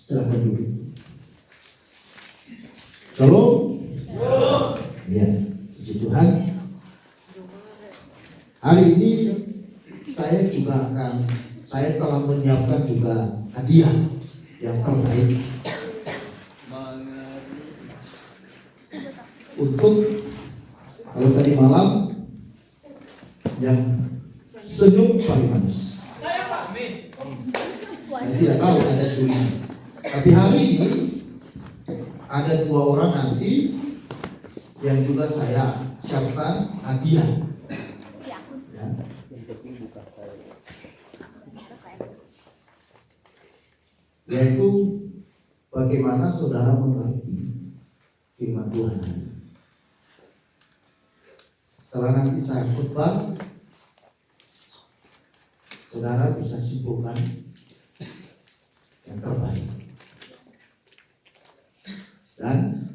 Silakan dulu. Shalom. Ya, puji Tuhan. Hari ini saya telah menyiapkan juga hadiah yang terbaik untuk, kalau tadi malam yang senyum paling manis. Saya tidak tahu ada curi, tapi hari ini ada 2 orang nanti yang juga saya siapkan hadiah. Ya. Yaitu bagaimana saudara mengerti firman Tuhan. Setelah nanti saya khotbah, saudara bisa simpulkan yang terbaik. Dan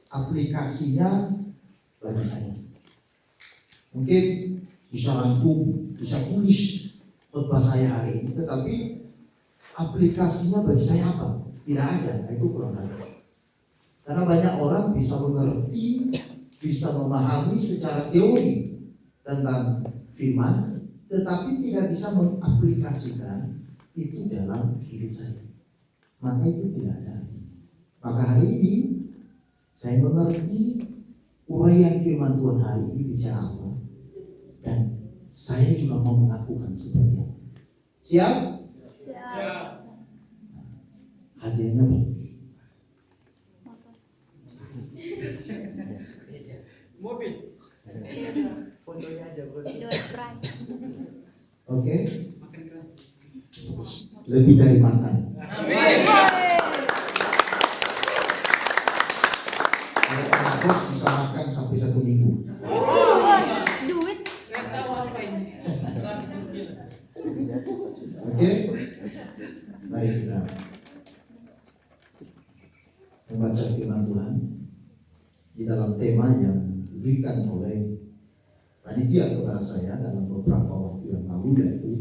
aplikasinya bagi saya. Mungkin bisa rangkum, bisa tulis khotbah saya hari ini, tetapi aplikasinya bagi saya apa? Tidak ada, itu kurang ada. Karena banyak orang bisa mengerti, bisa memahami secara teori tentang firman, tetapi tidak bisa mengaplikasikan itu dalam hidup saya. Maka itu tidak ada. Maka hari ini saya mengerti uraian firman Tuhan hari ini bicara apa, dan saya juga mau melakukan seperti apa. Siap? Siap. Hadiahnya apa? Mobil. Fotonya aja, bos. Oke. Lebih dari makan. Amin. Bos bisa makan sampai 1 minggu. Duit. Saya tahu apa ini. Oke. Mari kita membaca firman Tuhan di dalam tema yang diberikan oleh panitia kepada saya dalam beberapa waktu yang lalu, yaitu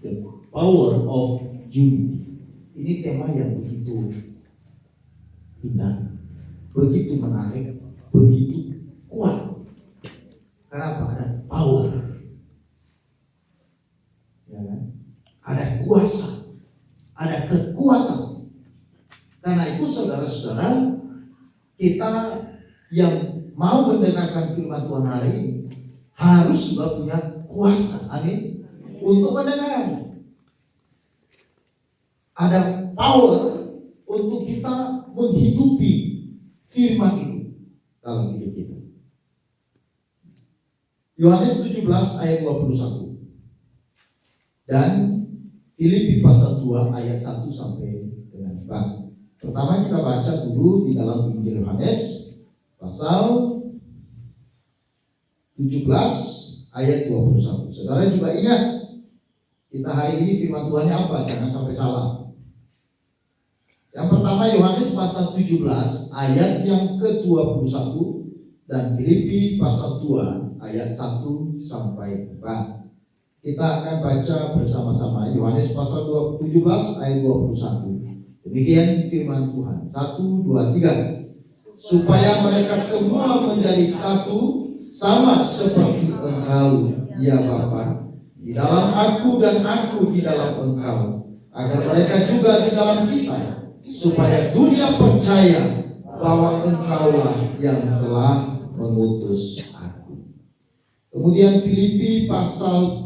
The Power of Unity. Ini tema yang begitu indah, begitu menarik, begitu kuat. Kenapa? Ada power, ya kan? Ada kuasa, ada kekuatan. Karena itu saudara-saudara, kita yang mau mendengarkan firman Tuhan hari ini harus juga punya kuasa, amin, untuk mendengar. Ada power untuk kita menghidupi firman itu dalam hidup kita. Yohanes 17 ayat 21 dan Filipi pasal 2 ayat 1 sampai dengan 4. Pertama kita baca dulu di dalam Injil Yohanes pasal 17 ayat 21. Saudara juga ingat, kita hari ini firman Tuhannya apa? Jangan sampai salah. Yang pertama Yohanes pasal 17 ayat yang ke-21 dan Filipi pasal 2 ayat 1 sampai 4. Kita akan baca bersama-sama Yohanes pasal 17 ayat 21. Demikian firman Tuhan. 1, 2, 3. Supaya mereka semua menjadi satu, sama seperti Engkau, ya Bapa, di dalam Aku dan Aku di dalam Engkau, agar mereka juga di dalam kita, supaya dunia percaya bahwa Engkaulah yang telah mengutus Aku. Kemudian Filipi pasal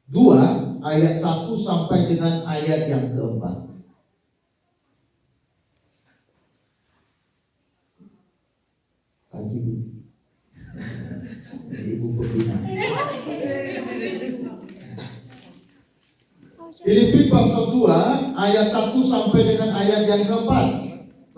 2 ayat 1 sampai dengan ayat yang keempat. Ibu pembina. Filipi pasal 2 ayat 1 sampai dengan ayat yang keempat.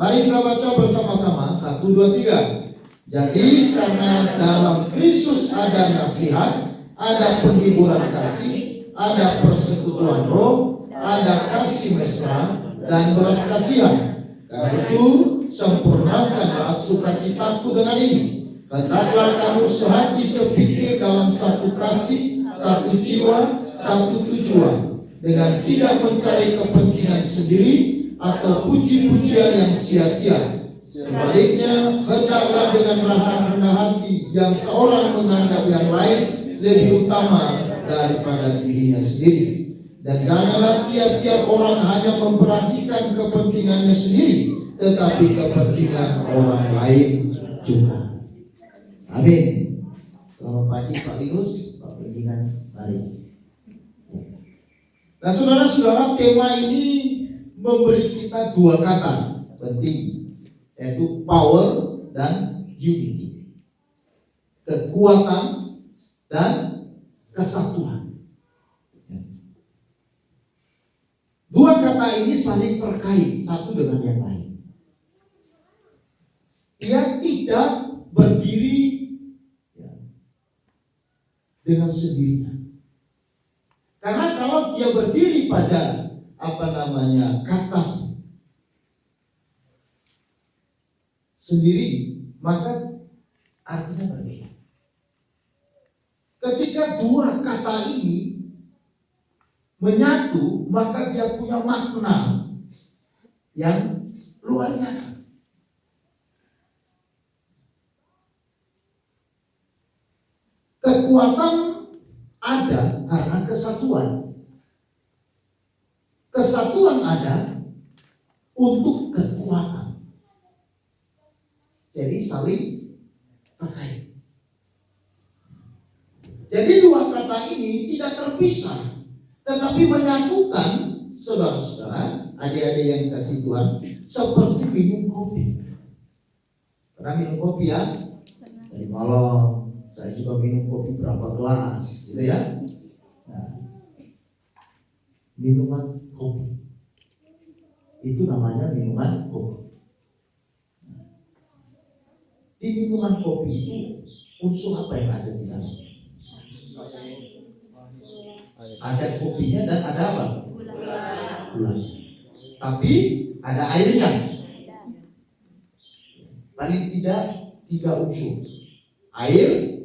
Mari kita baca bersama-sama. 1, 2, 3. Jadi karena dalam Kristus ada nasihat, ada penghiburan kasih, ada persekutuan roh, ada kasih mesra dan belas kasihan. Karena itu sempurnakanlah sukacitaku dengan ini. Hendaklah kamu sehati sepikir dalam satu kasih, satu jiwa, satu tujuan. dengan tidak mencari kepentingan sendiri atau puji-pujian yang sia-sia. Sebaliknya, hendaklah dengan rendah hati yang seorang menganggap yang lain lebih utama daripada dirinya sendiri. Dan janganlah tiap-tiap orang hanya memperhatikan kepentingannya sendiri, tetapi kepentingan orang lain juga. Amin. Selamat pagi Pak Linus, Pak Pimpinan, mari. Nah saudara-saudara, tema ini memberi kita dua kata penting, yaitu power dan unity. Kekuatan dan kesatuan. Dua kata ini saling terkait satu dengan yang lain. Dia tidak berdiri dengan sendirinya. Karena kalau dia berdiri pada kata sendiri, maka artinya berbeda. Ketika dua kata ini menyatu, maka dia punya makna yang luar biasa. Kekuatan ada karena kesatuan. Kesatuan ada untuk kekuatan. Jadi saling terkait. Jadi dua kata ini tidak terpisah, tetapi menyatukan saudara-saudara, adik-adik yang dikasihi Tuhan, seperti minum kopi. Pernah minum kopi ya? Dari malam saya juga minum kopi berapa gelas, gitu ya. Nah, minuman kopi itu namanya minuman kopi. Di minuman kopi itu unsur apa yang ada di dalam? Ada kopinya dan ada apa? Gula. Tapi ada airnya. Paling tidak 3 unsur. Air,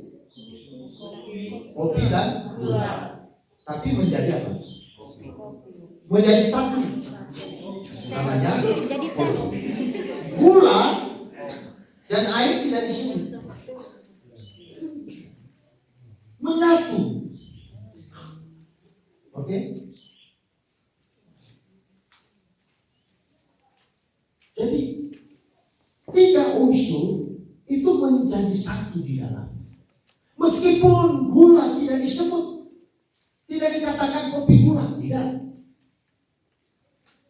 kopi dan gula. Tapi menjadi apa? Menjadi satu. Namanya kopi. Gula dan air tidak disebut. Menyatu. Oke? Jadi 3 unsur itu menjadi satu di dalam. Meskipun gula tidak disebut, tidak dikatakan kopi gula, tidak.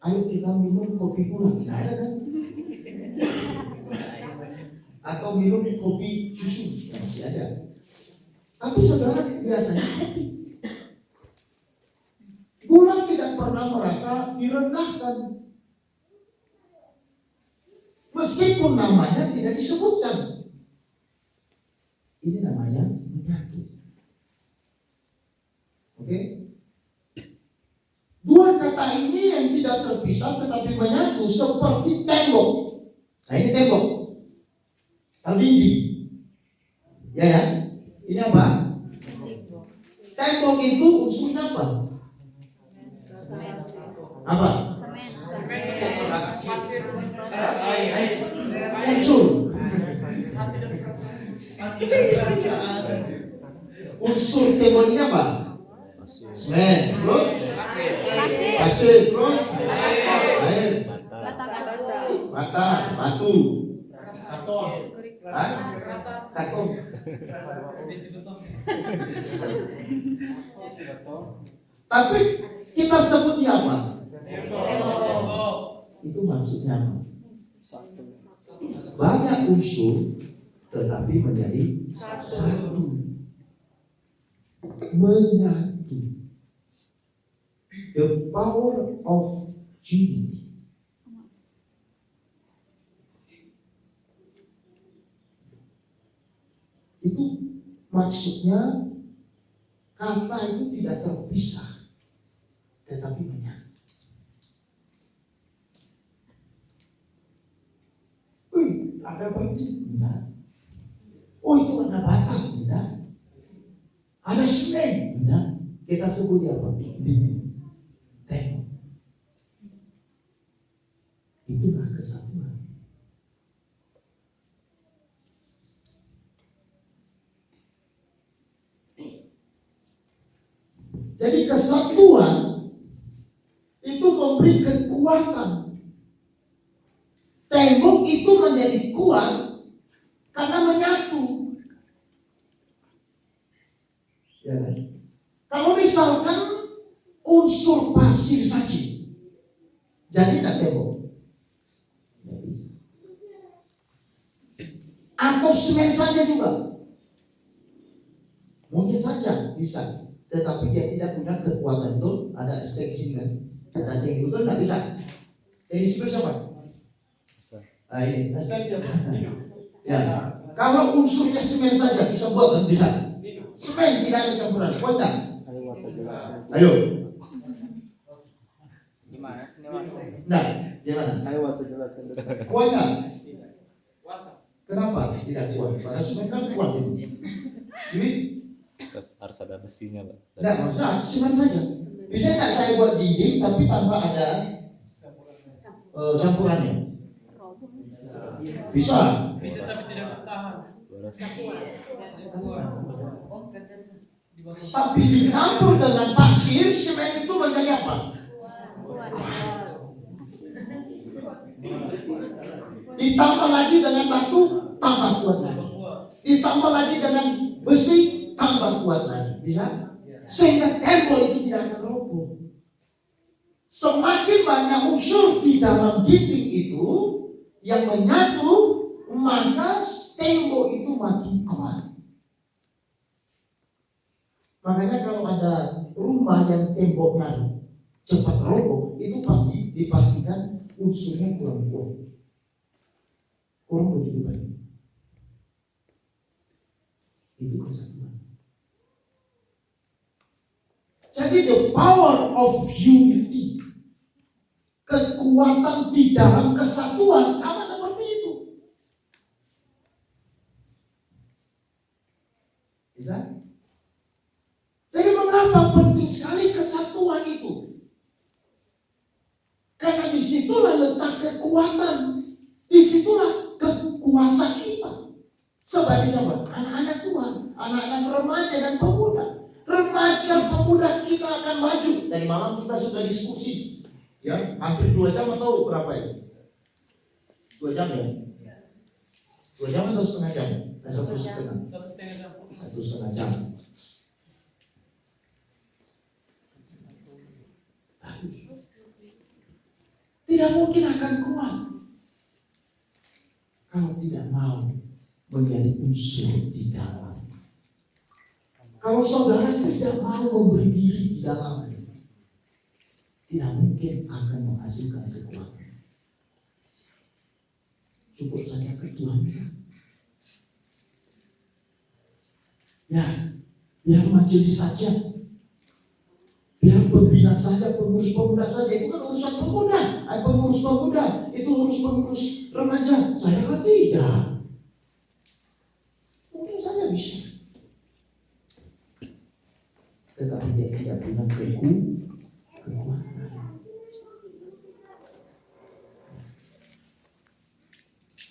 Ayo kita minum kopi gula, tidak ada kan? Atau minum kopi susu, masih ada. Tapi saudara biasanya kopi. Gula tidak pernah merasa direndahkan. Meskipun namanya tidak disebutkan. Ini namanya menyatu. Oke? Dua kata ini yang tidak terpisah tetapi menyatu seperti tembok. Nah ini tembok. Dinding. Ya. Ini apa? Tembok itu unsurnya apa? Apa? Unsur. Unsur tembok ini apa? Semen. Terus? Pasir. Terus? Air. Bata. Batu. Karton. Tapi kita sebutnya apa? Itu maksudnya apa? Banyak unsur tetapi menjadi satu. Menyatu. The power of unity. Itu maksudnya kata itu tidak terpisah tetapi menyatu. Wih, ada batu? Enggak. Oh itu ada bata? Enggak. Ada semen? Enggak. Kita sebutnya apa? Dinding. Jadi kesatuan itu memberi kekuatan. Tembok itu menjadi kuat karena menyatu. Ya kan? Kalau misalkan unsur pasir saja, jadi tidak tembok. Tidak bisa. Atau semen saja juga, mungkin saja bisa, tetapi dia tidak punya kekuatan. Betul? Ada extension kan? Ada tinggi, betul? Tidak bisa. Jadi seperti siapa? Ini, extension. Ya. Kalau unsurnya semen saja bisa buat kan? Bisa. Semen tidak ada campuran. Kuat tak? Ayo. Gimana sih ini? Nah, gimana? Ayo wasa jelasin. Kuat tak? Puasa. Kenapa tidak kuat? Karena semen kan kuat ini. Jadi, Harus ada besinya, Pak. tidak maksudnya semen saja. Bisa tidak saya buat dinding tapi tanpa ada campurannya? Bisa. Bisa tapi tidak bertahan. Tapi dicampur dengan pasir, semen itu menjadi apa? Ditambah lagi dengan batu, tambah kuat lagi. Ditambah lagi dengan besi, tambah kuat lagi. Bisa? Sehingga tembok itu tidak akan roboh. Semakin banyak unsur di dalam dinding itu yang menyatu, maka tembok itu makin kuat. Makanya kalau ada rumah yang temboknya cepat roboh, itu pasti dipastikan unsurnya kurang kuat. Kurang begitu baik. Itu kesatuan. Jadi the power of unity, kekuatan di dalam kesatuan sama seperti itu. Bisa? Jadi mengapa penting sekali kesatuan itu? Karena disitulah letak kekuatan, disitulah kekuasaan kita sebagai siapa? Anak-anak Tuhan, anak-anak remaja dan pemuda. Remaja pemuda kita akan maju. Dari malam kita sudah diskusi, ya hampir 2 jam atau berapa ya? 2 jam ya? 2 jam atau setengah jam? 1,5 jam. 1,5 jam. Tidak mungkin akan kuat kalau tidak mau menjadi unsur di dalam. Kalau saudara tidak mau memberi diri di dalam, tidak mungkin akan menghasilkan kekuatan. Cukup saja ketuhanan. Ya, biar majelis saja, biar pembina saja, pengurus pemuda saja, itu kan urusan pemuda. Pengurus pemuda, itu pengurus remaja. Saya kan tidak. Mungkin saja bisa, tetapi dia tidak punya kekuatan.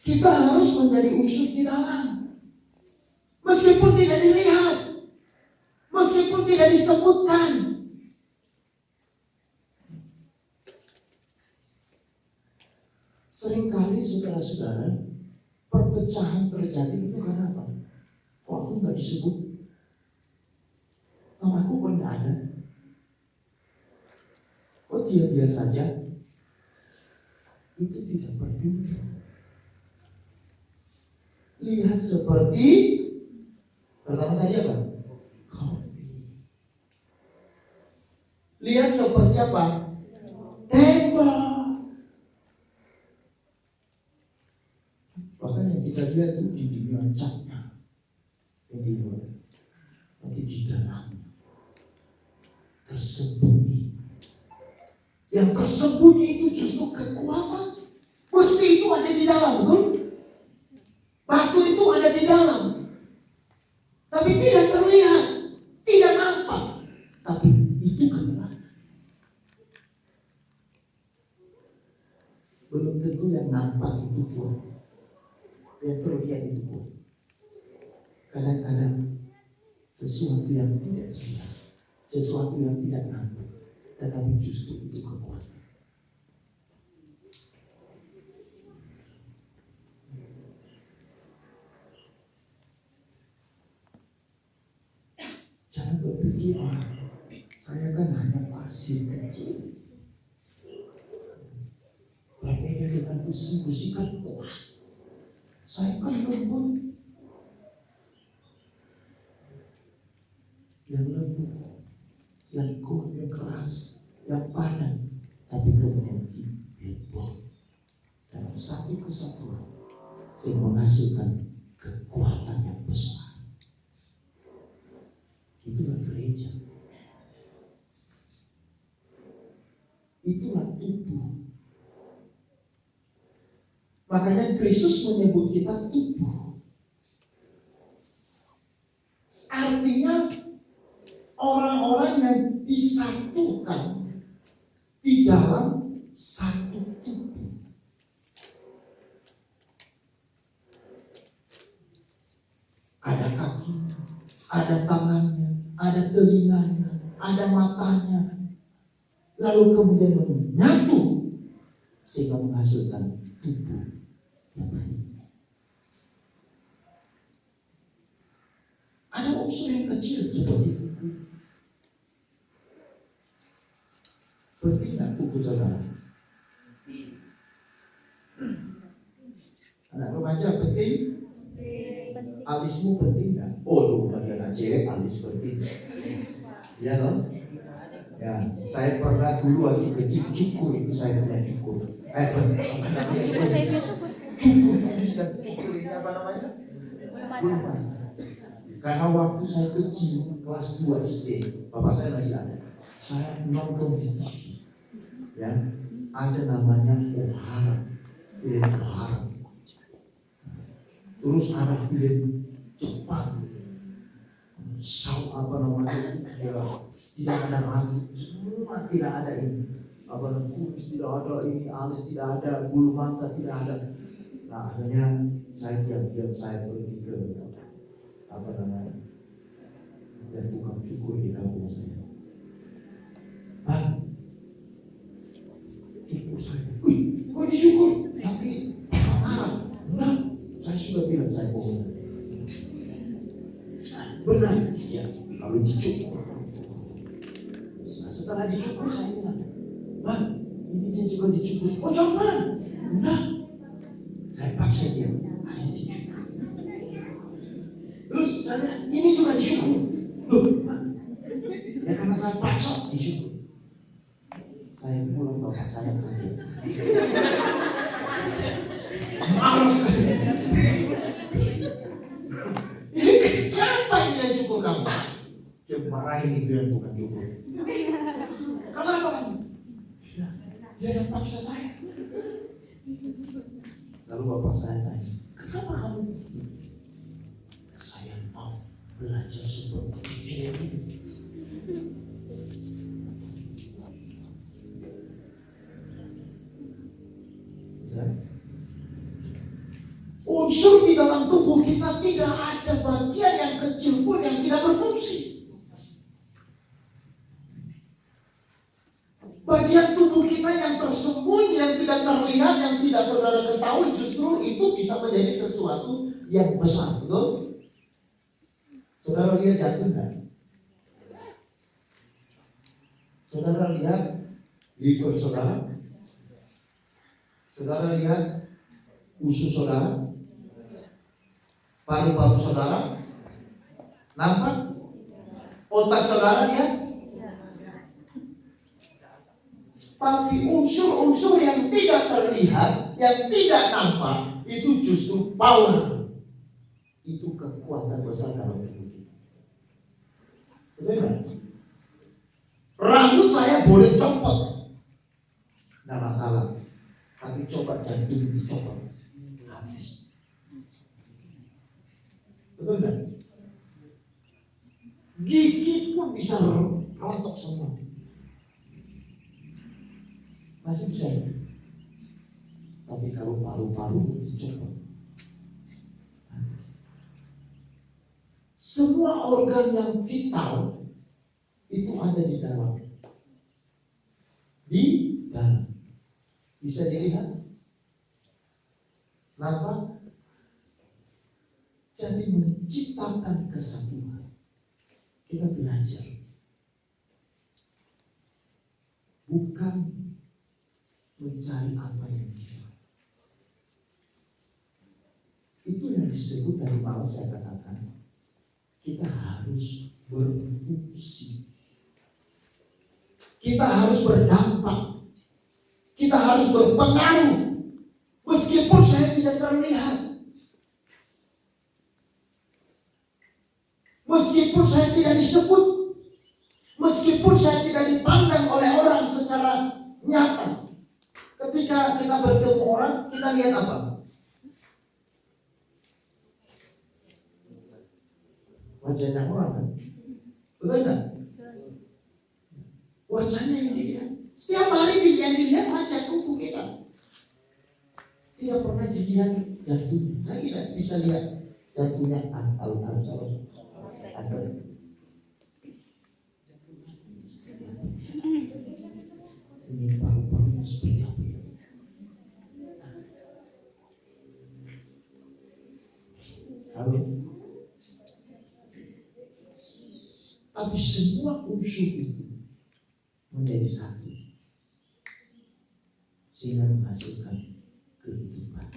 Kita harus menjadi unsur di dalam, meskipun tidak dilihat, meskipun tidak disebutkan. Seringkali saudara-saudara, perpecahan terjadi itu karena apa? Kok aku nggak disebut? Mamaku kok nggak ada? Kok dia saja? Itu tidak peduli. Lihat seperti pertama tadi apa? Kopi. Lihat seperti apa? Tembok. Bahkan yang kita lihat itu di dunia catnya, yang di luar, tapi di dalamnya tersembunyi. Yang tersembunyi itu justru kekuatan. Besi itu ada di dalam, betul? Batu itu ada di dalam, tapi tidak terlihat, tidak nampak, tapi itu keterangan. Belum tentu yang nampak itu kuat, yang terlihat itu kuat. Kadang-kadang sesuatu yang tidak terlihat sesuatu yang tidak nampak, tetapi justru itu kekuatan. Jangan berpikir, saya kan hanya pasir kecil. Berbeda dengan besi kan kuat. Saya kan lembut. Yang lembut, yang kuat, yang keras, yang padat, tapi kemudian dibebol dalam satu kesatuan sehingga menghasilkan kekuatan yang besar. Itulah gereja. Itulah tubuh. Makanya Kristus menyebut kita tubuh. Artinya orang-orang yang disatukan di dalam satu tubuh. Ada kaki, ada tangannya, ada telinganya, ada matanya. Lalu kemudian menyatu sehingga menghasilkan tubuh yang baik. Ada unsur yang kecil seperti kuku. Penting nggak kuku saudara? Anak remaja penting? Alismu penting nggak? Oh, bagi anak cewek alis penting. Ya loh. Ya, saya pernah dulu waktu kecil cukur itu saya punya cukur. Cukur itu sudah cukur ini apa namanya? Belum. Karena waktu saya kecil kelas 2 SD, bapak saya masih ada. Saya nonton di TV, ya, ada namanya Ohara, film Ohara. Terus ada film Jepang, apa namanya? Ya, tidak ada rambut, semua tidak ada ini. Apa namanya? Kumis tidak ada, ini alis tidak ada, bulu mata tidak ada. Nah, akhirnya saya diam-diam saya pergi ke apa namanya, dan tukang cukur di kampung saya. Cukur saya, wih, kok dicukur? Tapi marah, enggak. Saya sudah bilang saya bohong. Benar, ya. Lalu dicukur. Nah, setelah dicukur saya bilang, Bang, ini saya juga dicukur. Oh jangan, enggak. Saya paksa dia, ayo dicukur. Terus saya bilang, ini juga dicukur. Loh, ya karena saya paksa dicukur. Saya pulang bapak saya kaget. Marah sekali. Ini siapa ini yang cukur kamu? Dia marahin itu yang bukan cukur. Kenapa kamu? Dia yang paksa saya. Lalu bapak saya tanya, kenapa kamu? Saya mau belajar seperti film itu. Unsur di dalam tubuh kita tidak ada bagian yang kecil pun yang tidak berfungsi. Bagian tubuh kita yang tersembunyi, yang tidak terlihat, yang tidak saudara ketahui, justru itu bisa menjadi sesuatu yang besar, betul? Saudara lihat jantung kan? Saudara lihat liver saudara? Saudara lihat usus saudara? Paru-paru saudara? Nampak? Otak saudara lihat? Tapi unsur-unsur yang tidak terlihat, yang tidak nampak, itu justru power. Itu kekuatan besar dalam tubuh kita. Betul kan? Rambut saya boleh copot, nggak masalah. Tapi coba jantung dicopot, habis. Betul kan? Gigi pun bisa rontok semua. Masih bisa. Tapi kalau paru-paru dicopot, semua organ yang vital itu ada di dalam. Di dalam. Bisa dilihat? Nampak? Jadi menciptakan kesatuan. Kita belajar. Bukan mencari apa yang hilang. Itu yang disebut dari malam saya katakan. Kita harus berfungsi. Kita harus berdampak. Kita harus berpengaruh. Meskipun saya tidak terlihat. Meskipun saya tidak disebut. Meskipun saya tidak dipandang oleh orang secara nyata. Ketika kita bertemu orang, kita lihat apa? Wajahnya orang kan? Betul enggak? Wajahnya yang dilihat. Setiap hari dilihat wajah tubuh kita. Tidak pernah dilihat jantung. Saya tidak bisa lihat jantungnya alus-alus. Ini paru-parunya seperti apa ya? Halo. Tapi semua unsur itu menjadi satu sehingga menghasilkan kehidupan.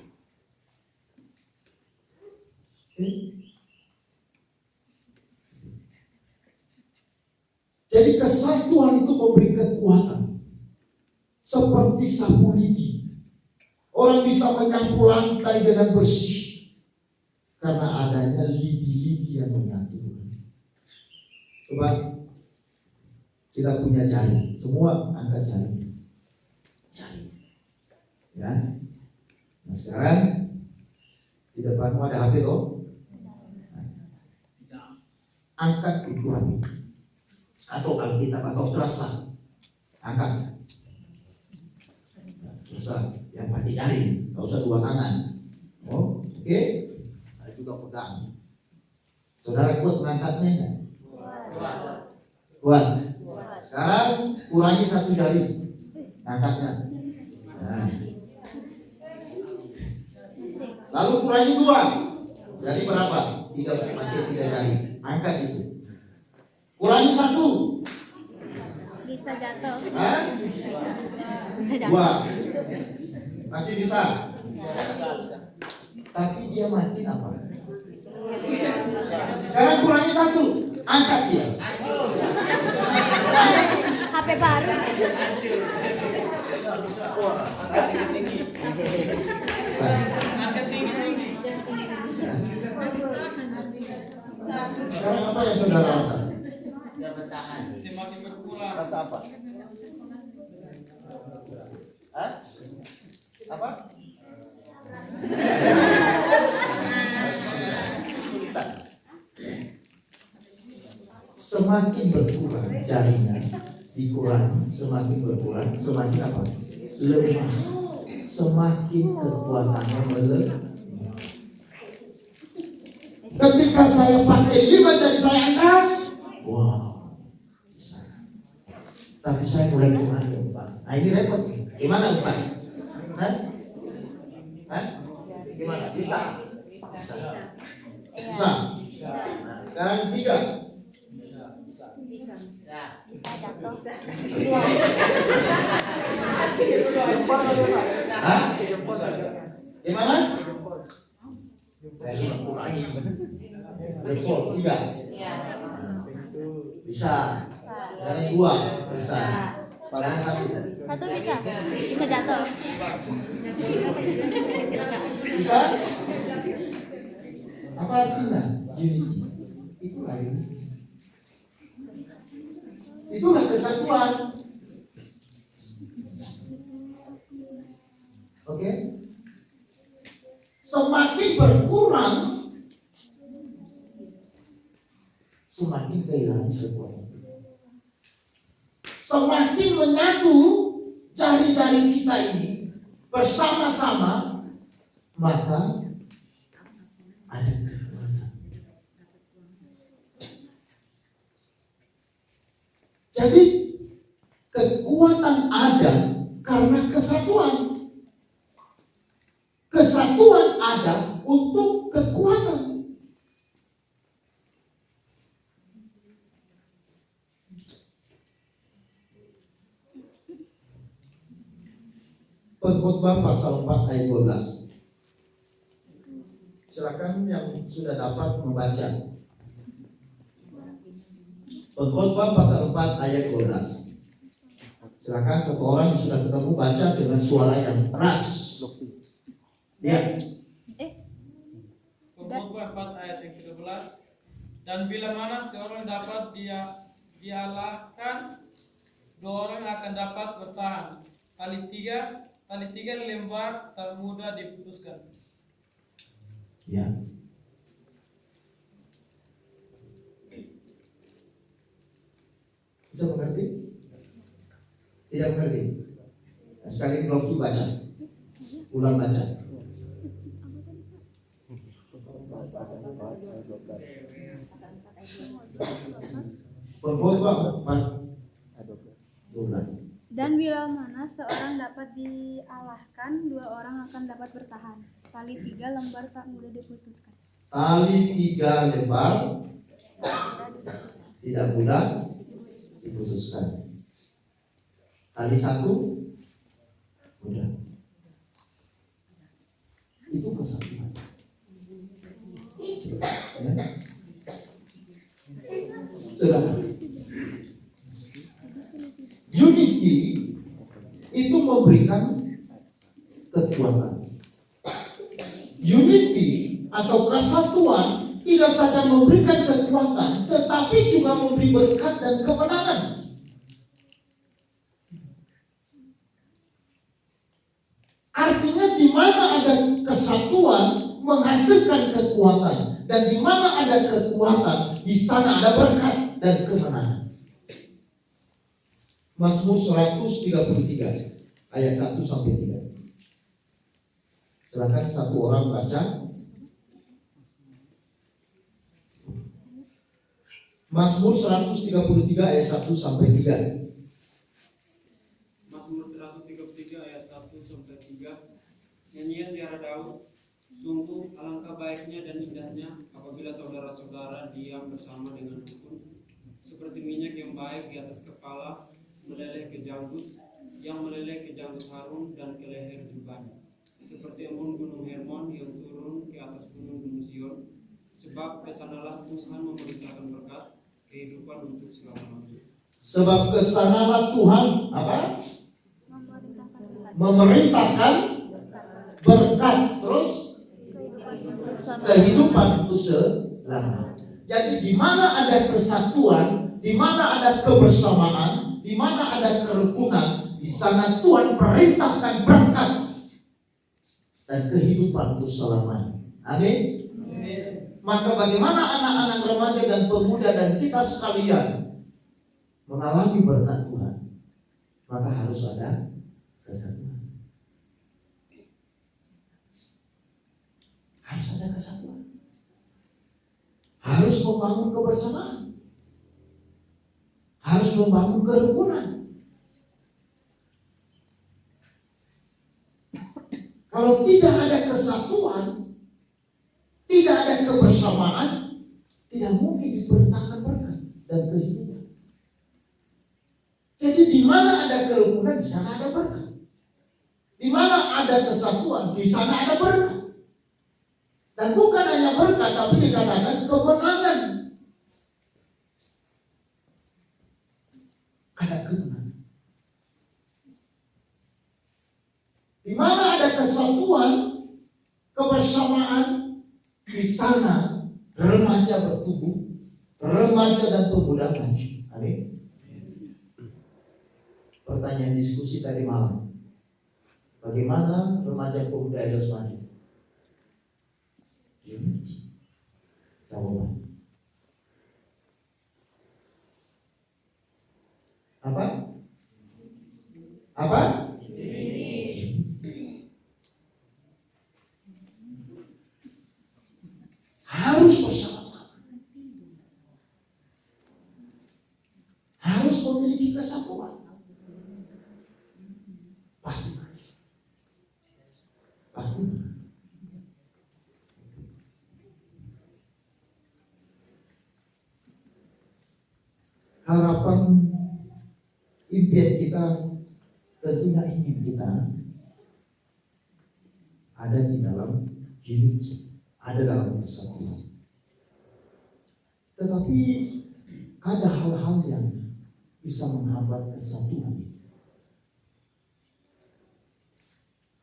Jadi kesatuan itu memberi kekuatan seperti sapu lidi. Orang bisa menyapu lantai dengan bersih karena adanya lidi-lidi yang menyatu. Coba kita punya jari, semua angkat jari. Ya. Nah sekarang di depanmu ada HP loh. Angkat itu HP. Atau Alkitab atau trust lah. Angkat. Bisa yang pakai jari, nggak usah dua tangan. Oh, oke. Nah, juga pegang. Saudara kuat mengangkatnya enggak? Kuat. Sekarang kurangi satu jari. Angkatnya. Nah. Lalu kurangi dua. Jadi berapa? 3 pakai 3 jari. Angkat itu. Kurangi satu. Bisa jatuh. Hah? Bisa jatuh. 2. Masih bisa? Tapi dia mati apa? Sekarang kurangi 1. Angkat dia. HP baru. Sekarang apa yang saudara rasa? Semakin berkurang. Rasa apa? Hah? Apa? Kesulitan. Semakin berkurang jarinya dikurangi, semakin berkurang, semakin apa? Lemah. Semakin kekuatannya melemah. Ketika saya pakai 5 jari saya angkat, wow, bisa. Tapi saya mulai kurangi umpan. Nah ini repot. Gimana umpan? Hah? Gimana? Bisa? Bisa. Bisa. Nah, sekarang 3. Bisa jatuh. Hah? Gimana? Saya sudah kurangi. Jempol 3. Bisa. Sekarang 2. Bisa. Sekarang 1. Satu bisa. Bisa jatuh. Bisa? Apa artinya? Unity. Itulah unity. Itulah kesatuan. Oke? Semakin berkurang, semakin kehilangan kekuatan. Semakin menyatu jari-jari kita ini bersama-sama, maka ada kekuatan. Jadi kekuatan ada karena kesatuan. Kesatuan ada untuk kekuatan. Pengkhotbah pasal 4 ayat 12. Silakan yang sudah dapat membaca. Pengkhotbah pasal 4 ayat 12. Silakan satu orang yang sudah ketemu baca dengan suara yang keras. Ya. Pengkhotbah 4 ayat yang ke-12. Dan bila mana seorang dapat dialahkan, dua orang akan dapat bertahan. Tali tiga lembar tak mudah diputuskan. Ya. Bisa mengerti? Tidak mengerti? Nah, sekali Lofty baca. Ulang baca. Pengkhotbah 4:12. Dan bila mana seorang dapat dialahkan, dua orang akan dapat bertahan. Tali 3 lembar tak mudah diputuskan. Tali 3 lembar tidak mudah diputuskan. Tali 1 mudah. Itu kesatuan. Ya. Sudah. Unity itu memberikan kekuatan. Unity atau kesatuan tidak saja memberikan kekuatan, tetapi juga memberi berkat dan kemenangan. Artinya di mana ada kesatuan menghasilkan kekuatan, dan di mana ada kekuatan, di sana ada berkat dan kemenangan. Mazmur 133 ayat 1 sampai 3. Silakan satu orang baca. Mazmur 133 ayat 1 sampai 3. Mazmur 133 ayat 1 sampai 3. Nyanyian ziarah Daud. Sungguh alangkah baiknya dan indahnya apabila saudara-saudara diam bersama dengan rukun, seperti minyak yang baik di atas kepala meleleh ke janggut, yang meleleh ke janggut Harun dan ke leher jubahnya, seperti embun gunung Hermon yang turun ke atas gunung-gunung Sion. Sebab kesanalah Tuhan memerintahkan berkat, kehidupan untuk selama-lamanya. Sebab kesanalah Tuhan apa? Memerintahkan berkat, terus kehidupan untuk selama. Jadi di mana ada kesatuan, di mana ada kebersamaan, di mana ada kerukunan, di sana Tuhan perintahkan berkat dan kehidupan untuk selamanya. Amin. Maka bagaimana anak-anak remaja dan pemuda dan kita sekalian mengalami berkat Tuhan, maka harus ada kesatuan. Harus ada kesatuan. Harus membangun kebersamaan. Harus membangun kerukunan. Kalau tidak ada kesatuan, tidak ada kebersamaan, tidak mungkin diperintahkan berkat dan kehidupan. Jadi di mana ada kerukunan, di sana ada berkat. Di mana ada kesatuan, di sana ada berkat. Dan bukan hanya berkat, tapi dikatakan kemenangan. Ada kemenangan. Di mana ada kesatuan, kebersamaan, di sana remaja bertumbuh, remaja dan pemuda maju. Amin. Pertanyaan diskusi tadi malam, bagaimana remaja pemuda harus maju? Jawaban apa? Apa? Harus bersama-sama. Harus memiliki harapan impian kita tentunya ingin kita ada di dalam unity, ada dalam kesatuan. Tetapi ada hal-hal yang bisa menghambat kesatuan itu.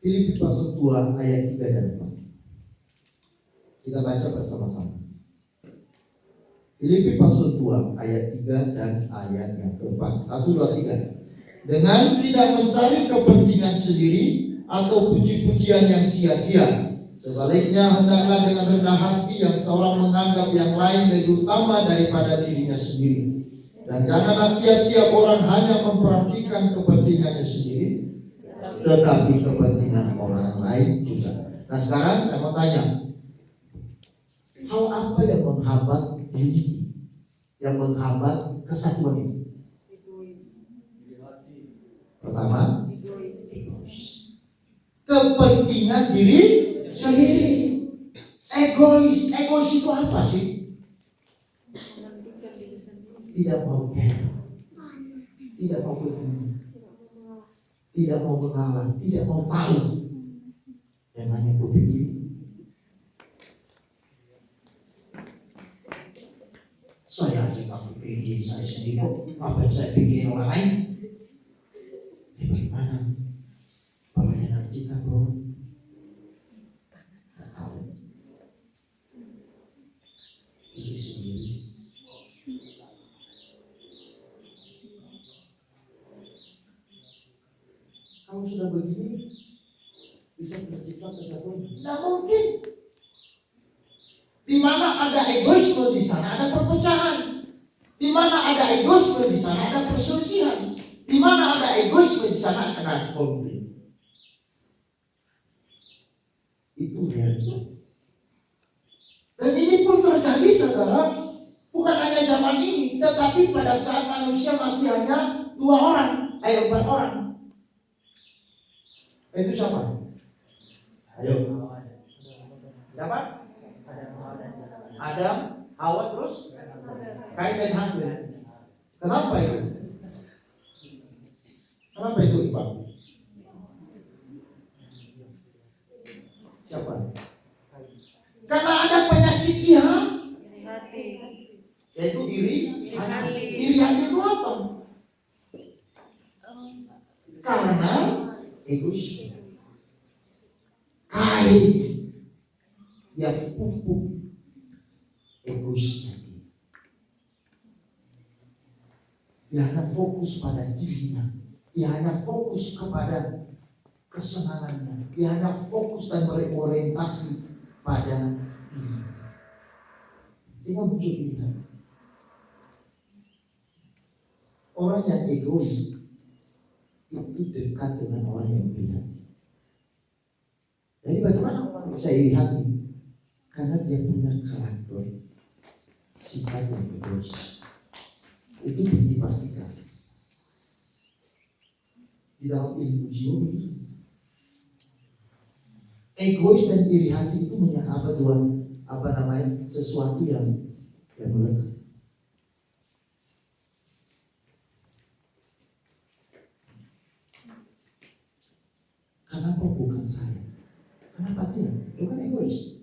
Filipi pasal 2 ayat 3 dan 4. Kita baca bersama-sama. Filipi pasal 2 ayat 3 dan ayat yang keempat. 1, 2, 3. Dengan tidak mencari kepentingan sendiri atau puji-pujian yang sia-sia. Sebaliknya hendaklah dengan rendah hati yang seorang menganggap yang lain lebih utama daripada dirinya sendiri. Dan janganlah tiap-tiap orang hanya memperhatikan kepentingannya sendiri, tetapi kepentingan orang lain juga. Nah sekarang saya mau tanya, hal apa yang menghambat unity, yang menghambat kesatuan ini? Pertama, kepentingan diri sendiri. Egois itu apa sih? Tidak mau care, tidak mau peduli, tidak mau mengalah, tidak mau tahu. Yang hanya berpikir saya aja tak pikirin diri saya sendiri kok, ngapain saya pikirin orang lain? Bagaimana pelayanan kita, bro? Tak tahu diri sendiri. Kalau sudah begini bisa tercipta kesatuan? Tidak mungkin. Di mana ada egoisme di sana ada perpecahan. Di mana ada egoisme di sana ada perselisihan. Di mana ada egoisme di sana ada konflik. Itu realita. Dan ini pun terjadi saudara, bukan hanya zaman ini, tetapi pada saat manusia masih hanya 4 orang. Itu siapa? Ayo. Siapa? Adam, Hawa, terus Kain dan Habil. Kenapa itu? Kenapa itu, Pak? Siapa? Karena ada penyakit hati, yaitu iri hati. Iri hati itu apa? Karena egois. Kain yang pupuk egois tadi. Dia hanya fokus pada dirinya. Dia hanya fokus kepada kesenangannya. Dia hanya fokus dan berorientasi pada dirinya. Sehingga muncul iri. Orang yang egois itu dekat dengan orang yang iri hati. Jadi bagaimana orang bisa iri hati? Karena dia punya karakter sifat yang egois. Itu dipastikan. Di dalam ilmu jiwa begitu. Egois dan iri hati itu punya sesuatu yang melekat. Kenapa bukan saya? Kenapa dia? Itu kan egois.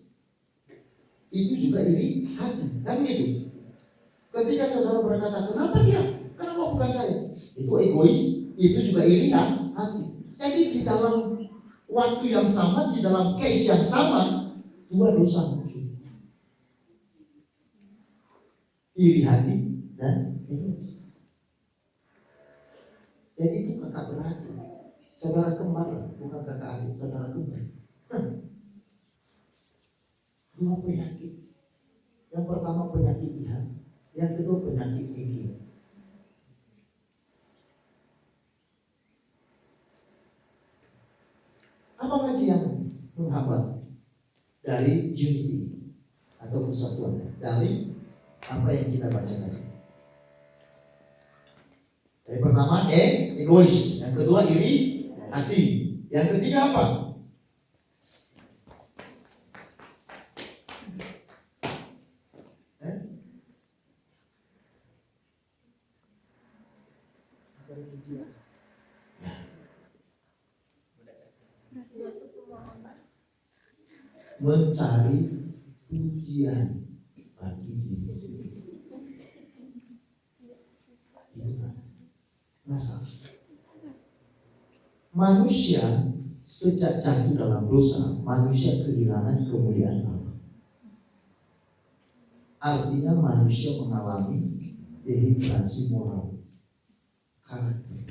Itu juga iri hati, kan gitu. Ketika saudara berkata, kenapa dia? Kenapa bukan saya? Itu egois, itu juga iri hati. Jadi di dalam waktu yang sama, di dalam case yang sama, 2 dosa muncul. Iri hati dan egois. Jadi itu kakak beradik. Saudara kembar, bukan kakak adik, saudara kembar. 2 penyakit. Yang pertama penyakit iha, yang kedua penyakit ego. Apa lagi yang menghambat dari unity atau kesatuan? Dari apa yang kita baca tadi. Yang pertama egois, yang kedua iri hati, yang ketiga apa? Mencari pujian bagi diri sendiri. Itu kan masalah. Manusia sejak jatuh dalam dosa, manusia kehilangan kemuliaan Allah. Artinya manusia mengalami dehidrasi moral, karakter.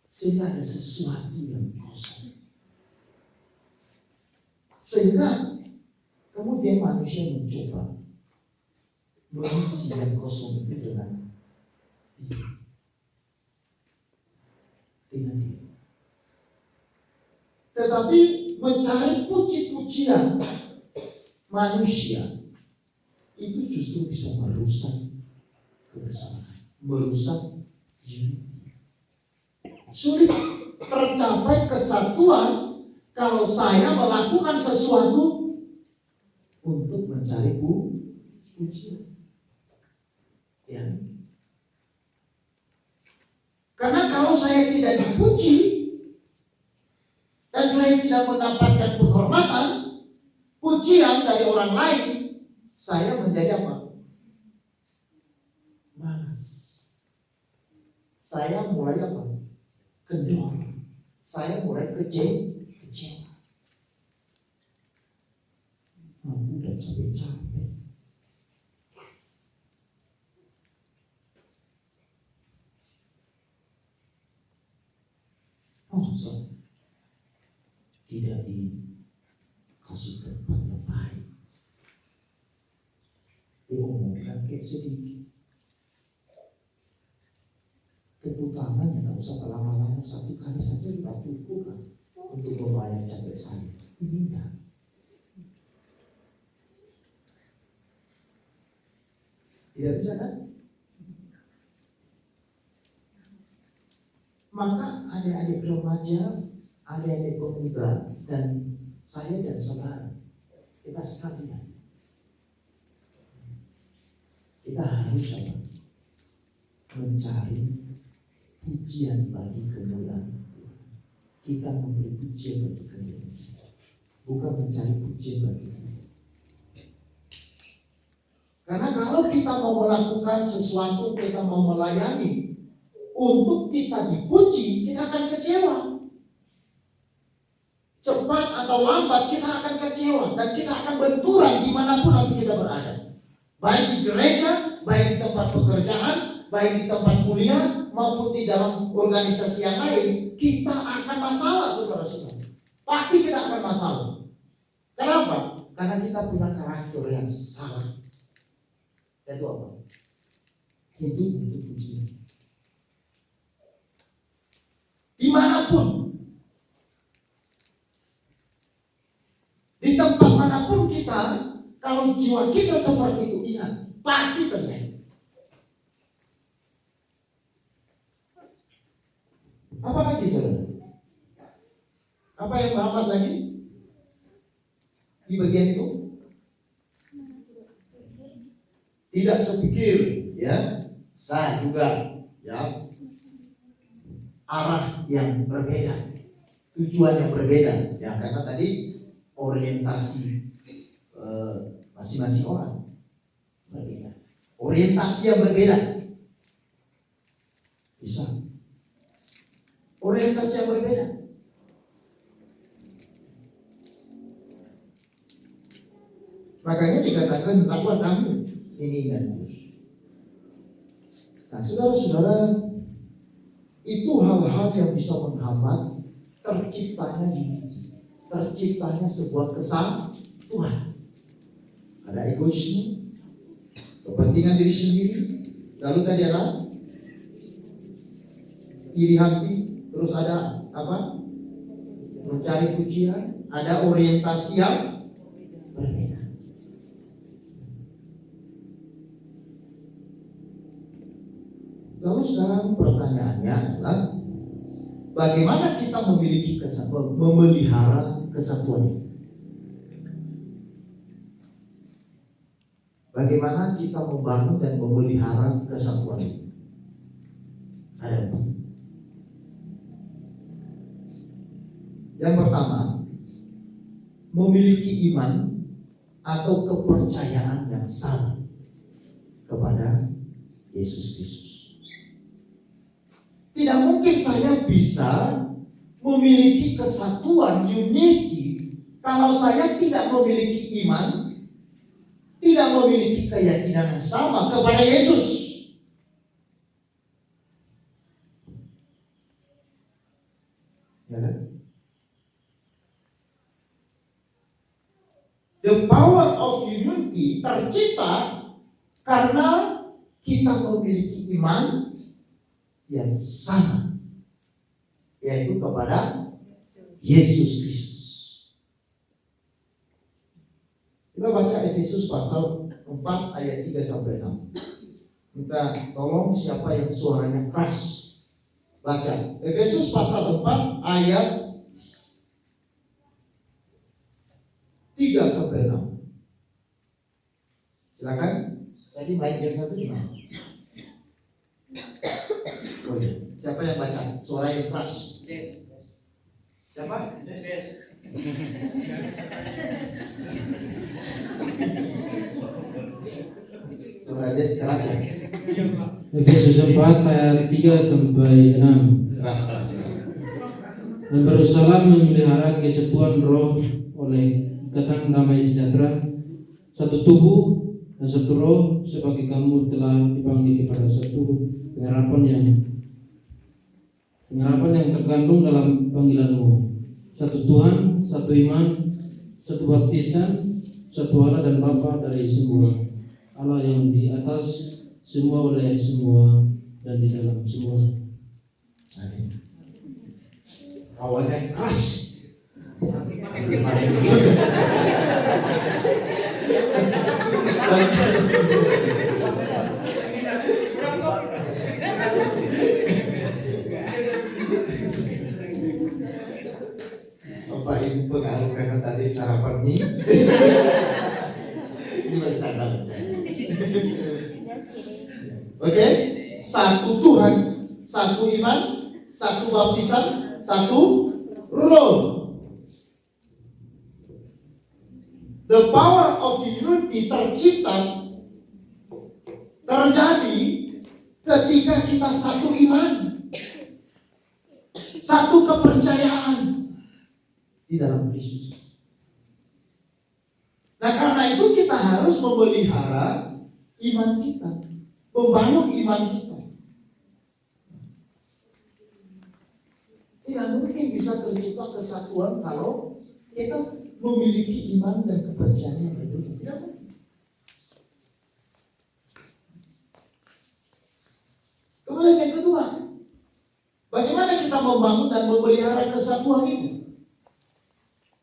Sehingga ada sesuatu yang kosong. Sehingga kemudian manusia mencoba mengisi yang kosong itu dengan diri. Tetapi mencari puji-pujian manusia itu justru bisa merusak kebersamaan, merusak unity. Sulit tercapai kesatuan kalau saya melakukan sesuatu untuk mencari pujian. Ya. Karena kalau saya tidak dipuji dan saya tidak mendapatkan penghormatan, pujian dari orang lain, saya menjadi apa? Malas. Saya mulai apa? Kendor. Saya mulai kecewa. Aku udah capek-capek. So, tidak dikasih tempat yang baik, diomongkan kayak sedikit. Tepuk tangannya nggak usah lama-lama, 1 kali saja sudah cukup kan untuk membayar capek saya. Ini enggak. Tidak bisa kan? Maka adik-adik remaja, adik-adik pemuda, dan saya dan saudara, kita sekalian, kita harus apa? Mencari pujian bagi kemuliaan Tuhan. Kita memberi pujian bagi kemuliaan Tuhan, bukan mencari pujian bagi Tuhan. Karena kalau kita mau melakukan sesuatu, kita mau melayani untuk kita dipuji, kita akan kecewa. Cepat atau lambat kita akan kecewa dan kita akan benturan dimanapun nanti kita berada. Baik di gereja, baik di tempat pekerjaan, baik di tempat kuliah, maupun di dalam organisasi yang lain, kita akan masalah, saudara-saudara. Pasti kita akan masalah. Kenapa? Karena kita punya karakter yang salah. Itu apa? Hidup untuk pujian. Dimanapun, di tempat manapun kita, kalau jiwa kita seperti itu, ingat, pasti terjadi. Apa lagi saudara? Apa yang menghambat lagi di bagian itu? Tidak sepikir, ya. Saya juga, ya. Arah yang berbeda, tujuan yang berbeda, ya, karena tadi orientasi masing-masing orang berbeda, orientasi yang berbeda, bisa orientasi yang berbeda. Makanya dikatakan hendaklah kami ini dan terus. Nah, saudara-saudara, itu hal-hal yang bisa menghambat terciptanya unity, terciptanya sebuah kesatuan. Ada egoisme, kepentingan diri sendiri, lalu tadi ada iri hati, terus ada apa? Mencari pujian, ada orientasi yang berbeda. Lalu sekarang pertanyaannya adalah bagaimana kita memiliki kesatuan, memelihara kesatuan ini? Bagaimana kita membangun dan memelihara kesatuan itu? Ada apa? Yang pertama, memiliki iman atau kepercayaan yang sama kepada Yesus Kristus. Tidak mungkin saya bisa memiliki kesatuan, unity, kalau saya tidak memiliki iman, tidak memiliki keyakinan yang sama kepada Yesus. Ya kan? The power of unity tercipta karena kita memiliki iman yang sama, yaitu kepada Yesus Kristus. Kita baca Efesus pasal 4 ayat 3 sampai 6. Minta tolong siapa yang suaranya keras. Baca Efesus pasal 4 ayat 3 sampai 6. Silakan. Tadi mic yang satu di mana? Oh iya. Siapa yang baca? Suara yang keras. Siapa? Suara Des keras ya? Efesus 4 ayat 3 sampai 6. Keras. Dan berusaha memelihara kesatuan roh oleh ikatan damai sejahtera, satu tubuh dan satu roh, sebagai kamu telah dipanggil kepada satu pengharapan yang terkandung dalam panggilanmu. Satu Tuhan, satu iman, satu baptisan, satu Allah dan Bapa dari semua, Allah yang di atas semua, oleh semua, dan di dalam semua. Amin. Awalnya keras. Bapak Ibu pengaruh karena tadi sarapan mie. Ini bercanda. Oke, satu Tuhan, satu iman, satu baptisan, satu roh. The power of unity tercipta, terjadi ketika kita satu iman, satu kepercayaan di dalam Kristus. Nah, karena itu kita harus memelihara iman kita, membangun iman kita. Tidak mungkin bisa tercipta kesatuan kalau kita memiliki iman dan kepercayaan yang berbeda. Tidak mungkin. Kemudian yang kedua, bagaimana kita membangun dan memelihara kesatuan itu?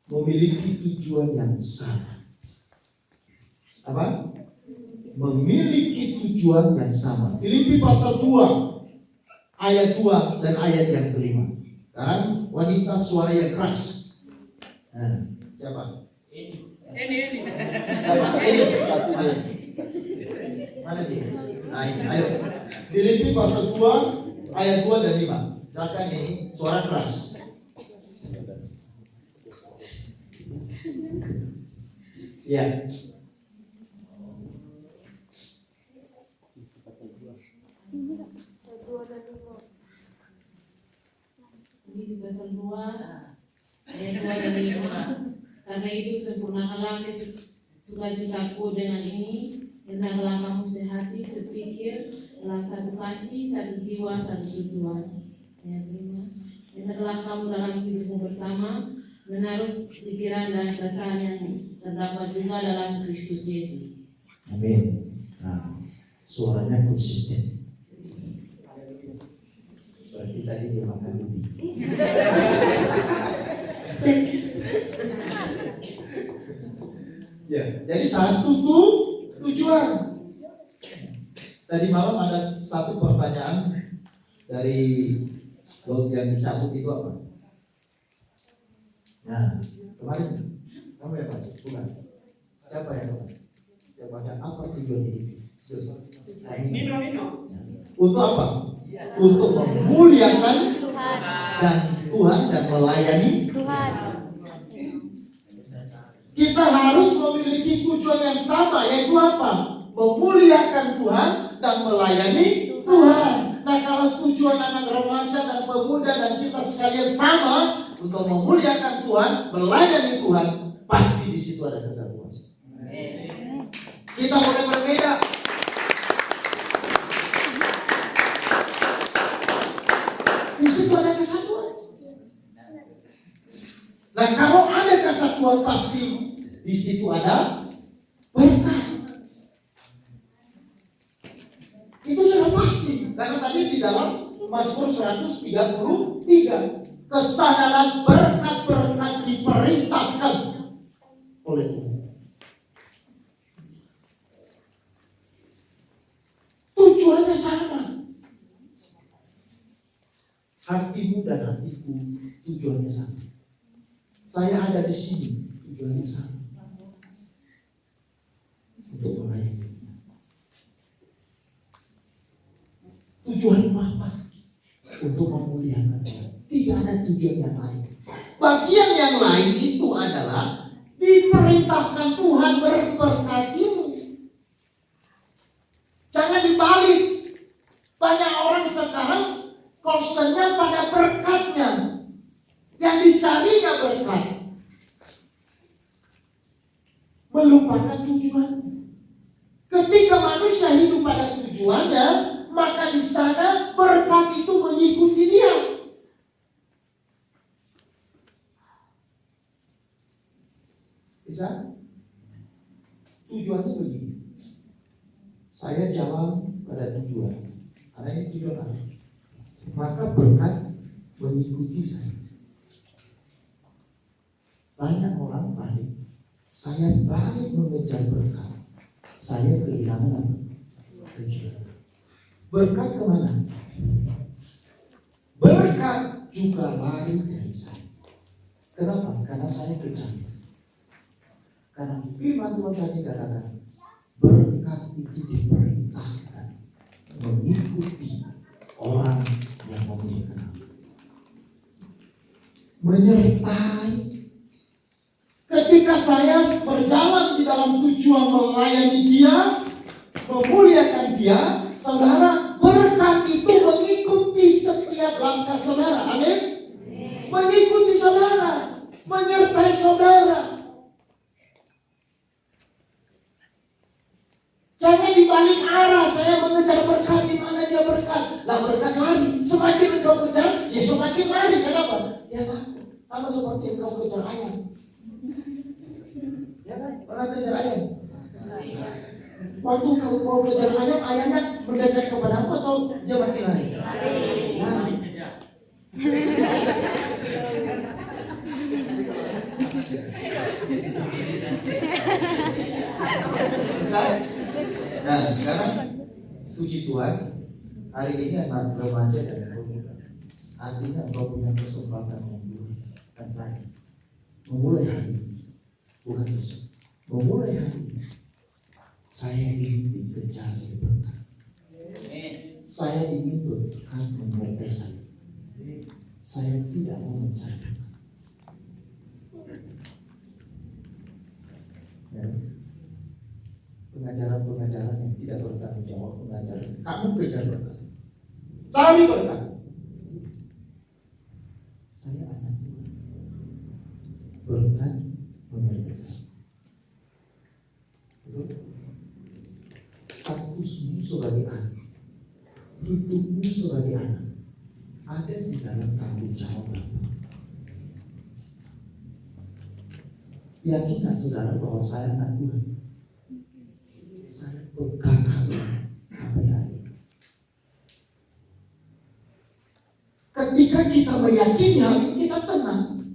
Memiliki tujuan yang sama. Apa? Memiliki tujuan yang sama. Filipi pasal 2 ayat 2 dan ayat yang kelima. Sekarang wanita suara yang keras. Nah, siapa? Ini. Siapa? Ini. Mana dia? Nah, ini, ayo. Filipi pasal 2 ayat 2 dan 5. Silakan ini suara keras. Ya. Ini di pasal 2 ayat 2 dan 5. Karena itu sempurnakanlah sukacitaku dengan ini, hendaklah kamu sehati, sepikir, dalam satu kasih, satu jiwa, satu tujuan. Ayat 5. Hendaklah kamu dalam hidupmu bersama menaruh pikiran dan perasaan yang terdapat juga dalam Kristus Yesus. Amin. Nah, suaranya konsisten. Berarti tadi dia makan ubi. Ya, jadi satu tujuan. Tadi malam ada satu pertanyaan dari blog yang dicabut itu apa? Nah, kemarin kamu yang baca, bukan? Siapa yang baca? Yang baca apa tujuan hidup? Untuk apa? Untuk memuliakan Tuhan. dan Tuhan dan melayani. Tuhan. Kita harus memiliki tujuan yang sama, yaitu apa? Memuliakan Tuhan dan melayani Tuhan. Nah, kalau tujuan anak remaja dan pemuda dan kita sekalian sama untuk memuliakan Tuhan, melayani Tuhan, pasti di situ ada kesatuan. Kita boleh berbeda. Di situ ada kesatuan. Nah, kalau ada kesatuan pasti di situ ada berkat. Itu sudah pasti. Karena tadi di dalam Mazmur 133 kesadaran berkat-berkat diperintahkan oleh Tuhan. Tujuannya sama. Hatimu dan hatiku tujuannya sama. Saya ada di sini tujuannya sama. Untuk melayani. Tujuanmu apa? Untuk memuliakan Tuhan. Tidak ada tujuan yang lain. Bagian yang lain itu adalah diperintahkan Tuhan memberkatimu. Jangan dibalik. Banyak orang sekarang concernnya pada berkatnya. Yang dicarinya berkat. Melupakan tujuan. Ketika manusia hidup pada tujuannya, maka di sana berkat itu mengikuti dia. Bisa? Tujuannya begini. Saya jalan pada tujuan. Karena ini tujuan apa? Maka berkat mengikuti saya. Banyak orang balik. Saya balik mengejar berkat. Saya kehilangan apa? Tujuan. Berkat kemana? Berkat juga lari dari saya. Kenapa? Karena saya kejar. Karena firman Tuhan tadi katakan berkat itu diperintahkan mengikuti orang yang memuliakan Allah. Menyertai. Ketika saya berjalan di dalam tujuan melayani dia, memuliakan dia, saudara, berkat itu mengikuti setiap langkah saudara. Amin. Mengikuti saudara, menyertai saudara. Jangan dibalik arah, saya mengejar berkat, di mana dia berkat. Lah berkat lari, semakin engkau kejar, ya semakin lari. Kenapa? Ya takut. Sama seperti engkau kejar ayam. Ya kan? Pernah kejar ayam? Waktu kau mau kejar ayam, ayamnya mendekat kepadamu atau dia makin lari? Lari. Nah, sekarang puji Tuhan, hari ini anak remaja dan pemuda. Artinya engkau punya kesempatan yang luas dan banyak. Memulai hari ini, bukan besok. Memulai hari ini, saya ingin dikejar oleh berkat. Saya ingin berkat menyertai saya. Saya tidak mau mencari berkat. Ya. Pengajaran-pengajaran yang tidak bertanggung jawab, pengajaran kamu kejar berkat, cari berkat. Saya anak Tuhan, berkat menyertai saya. Statusmu sebagai anak, hidupmu sebagai anak, ada di dalam tanggung jawab. Yakinkan saudara bahwa saya anak Tuhan. Saya pegang hati sampai hari ini. Ketika kita meyakini hal ini, kita tenang.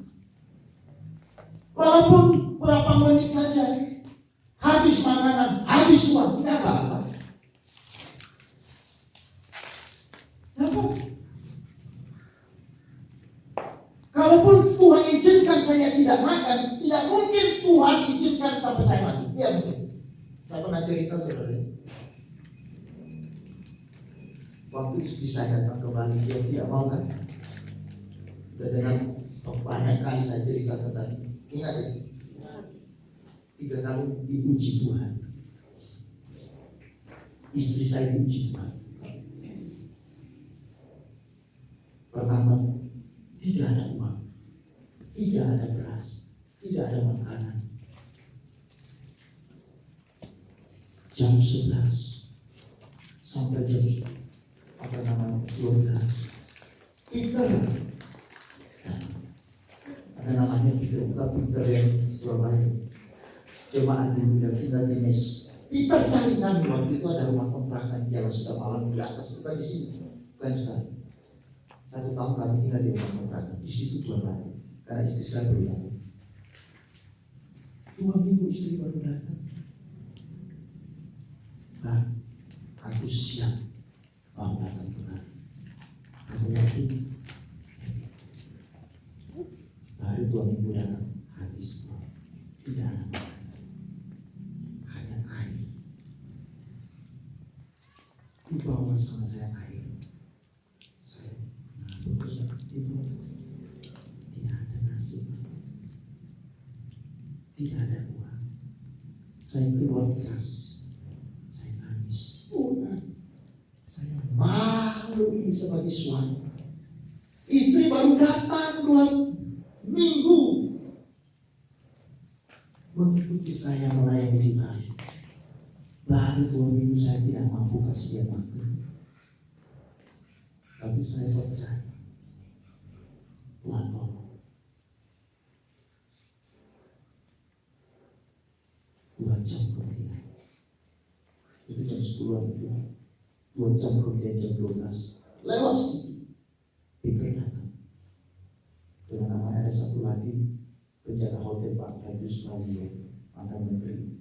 Walaupun berapa menit saja, habis makanan, habis uang, tidak apa-apa. Kalaupun Tuhan izinkan saya tidak makan, tidak mungkin Tuhan izinkan sampai saya mati. Tidak mungkin. Saya pernah cerita saudara, waktu istri saya datang ke Bali, dia tidak mau kan? Udah dengar banyak kali saya cerita tentang, ingat ya? 3 kali diuji Tuhan. Istri saya diuji Tuhan. Pertama, tidak ada uang, tidak ada beras, tidak ada makanan. Jam 11 sampai jam 12. Peter, ada namanya Peter, bukan Peter yang Surabaya, jemaat dulu yang tinggal di Mes. Peter cari kami, waktu itu ada rumah kontrakan di Jalan Sudah Malam di atas, bukan di sini, bukan sekarang. 1 tahun kami tinggal di rumah kontrakan, di situ Tuhan bantu, karena istri saya belum datang. 2 minggu istri baru datang. Nah, aku siap mau datang Tuhan. Aku yakin. Baru 2 minggu datang, habis uang. Tidak ada makanan, hanya air. Di bawah sama saya air. Saya mengambil di bawah. Tidak ada nasi, tidak ada uang. Saya keluar keras. Saya malu ini sebagai suami. Istri baru datang 2 minggu mengikuti saya melayani di Bali. Baru 2 minggu saya tidak mampu kasih dia makan. Tapi saya percaya Tuhan tolong. 2 jam kemudian, itu jam 10 itu, 2 jam kemudian jam 12 lewat sedikit, Peter datang. Dengan namanya ada satu lagi penjaga hotel Pak Rajus Prabowo, mantan menteri.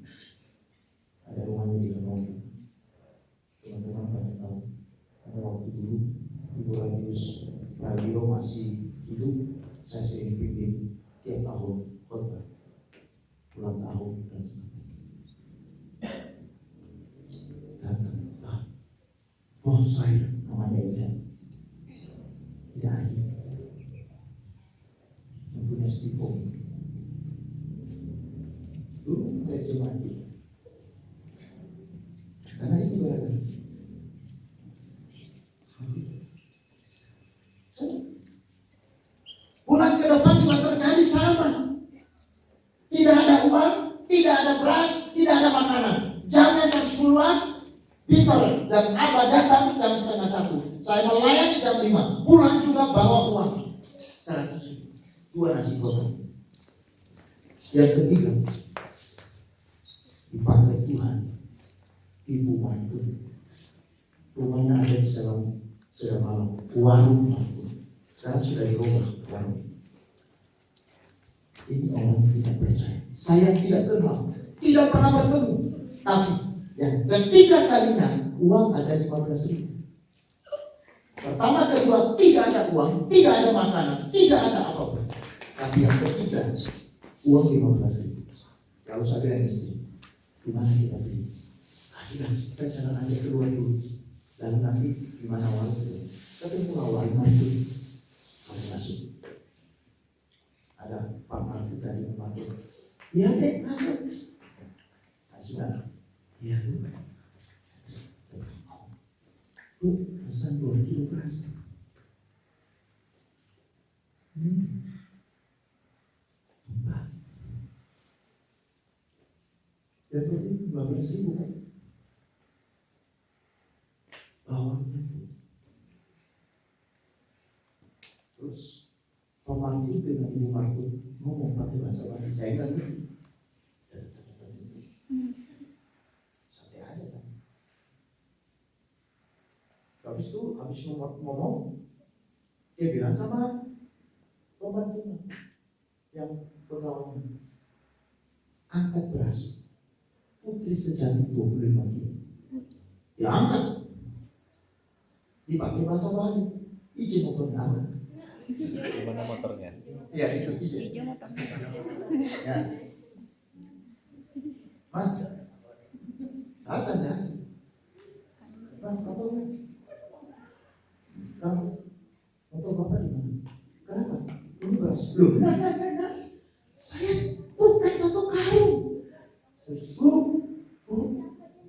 Ada rumahnya di Hanoi. Teman-teman banyak tahu, karena waktu dulu Ibu Rajus Prabowo masih hidup, saya sering pimpin tiap tahun khotbah, ulang tahun dan sebagainya. Datang, bos saya namanya Ida, Ida Ayu, yang punya stipo. Dulu dari jemaat itu, karena itu gara-gara bulan ke depan juga terjadi sama. Tidak ada uang, tidak ada beras, tidak ada makanan. Jamnya jam 10-an, Peter dan Abah datang jam 12:30. Saya melayani jam 5. Pulang juga bawa uang 100.000, 2 nasi kotak. Yang ketiga, dipakai Tuhan, Ibu mantu. Rumahnya ada di Jalan Sudah Malam, warung mantu. Sekarang sudah dirubah warung. Ini orang tidak percaya. Saya tidak kenal, tidak pernah bertemu. Tapi yang ketiga kalinya uang ada 15.000. Pertama, kedua tidak ada uang, tidak ada makanan, tidak ada apa-apa. Tapi yang ketiga uang 15.000. Kalau saya bilang istri, gimana kita beli? Kita jalan aja keluar dulu. Lalu nanti gimana warung itu? Ketemu warung itu, kamu masuk. Ada Pak Martu dari Martu. Iya deh, masuk. Nah, sudah. Iya Bu. Bu, pesan 2 kilo beras. Ini. Mbak. Ya tuh ini 15.000 kan? Bawahnya Bu. Terus pemangku dengan Ibu Martu ngomong pakai bahasa Bali, saya nggak ngerti. Santai aja sama. Habis itu, habis ngomong, dia bilang sama pembantunya yang pegawainya, angkat beras, putri sejati 25 kilo. Ya angkat, dipakai bahasa Bali, izin motornya apa? Gimana motornya? Iya itu izin. Ya. Mas, saja. Mas, motor Bapak di mana? Kenapa? Ini beras. Loh, enggak. Saya bukan 1 karung. Bu,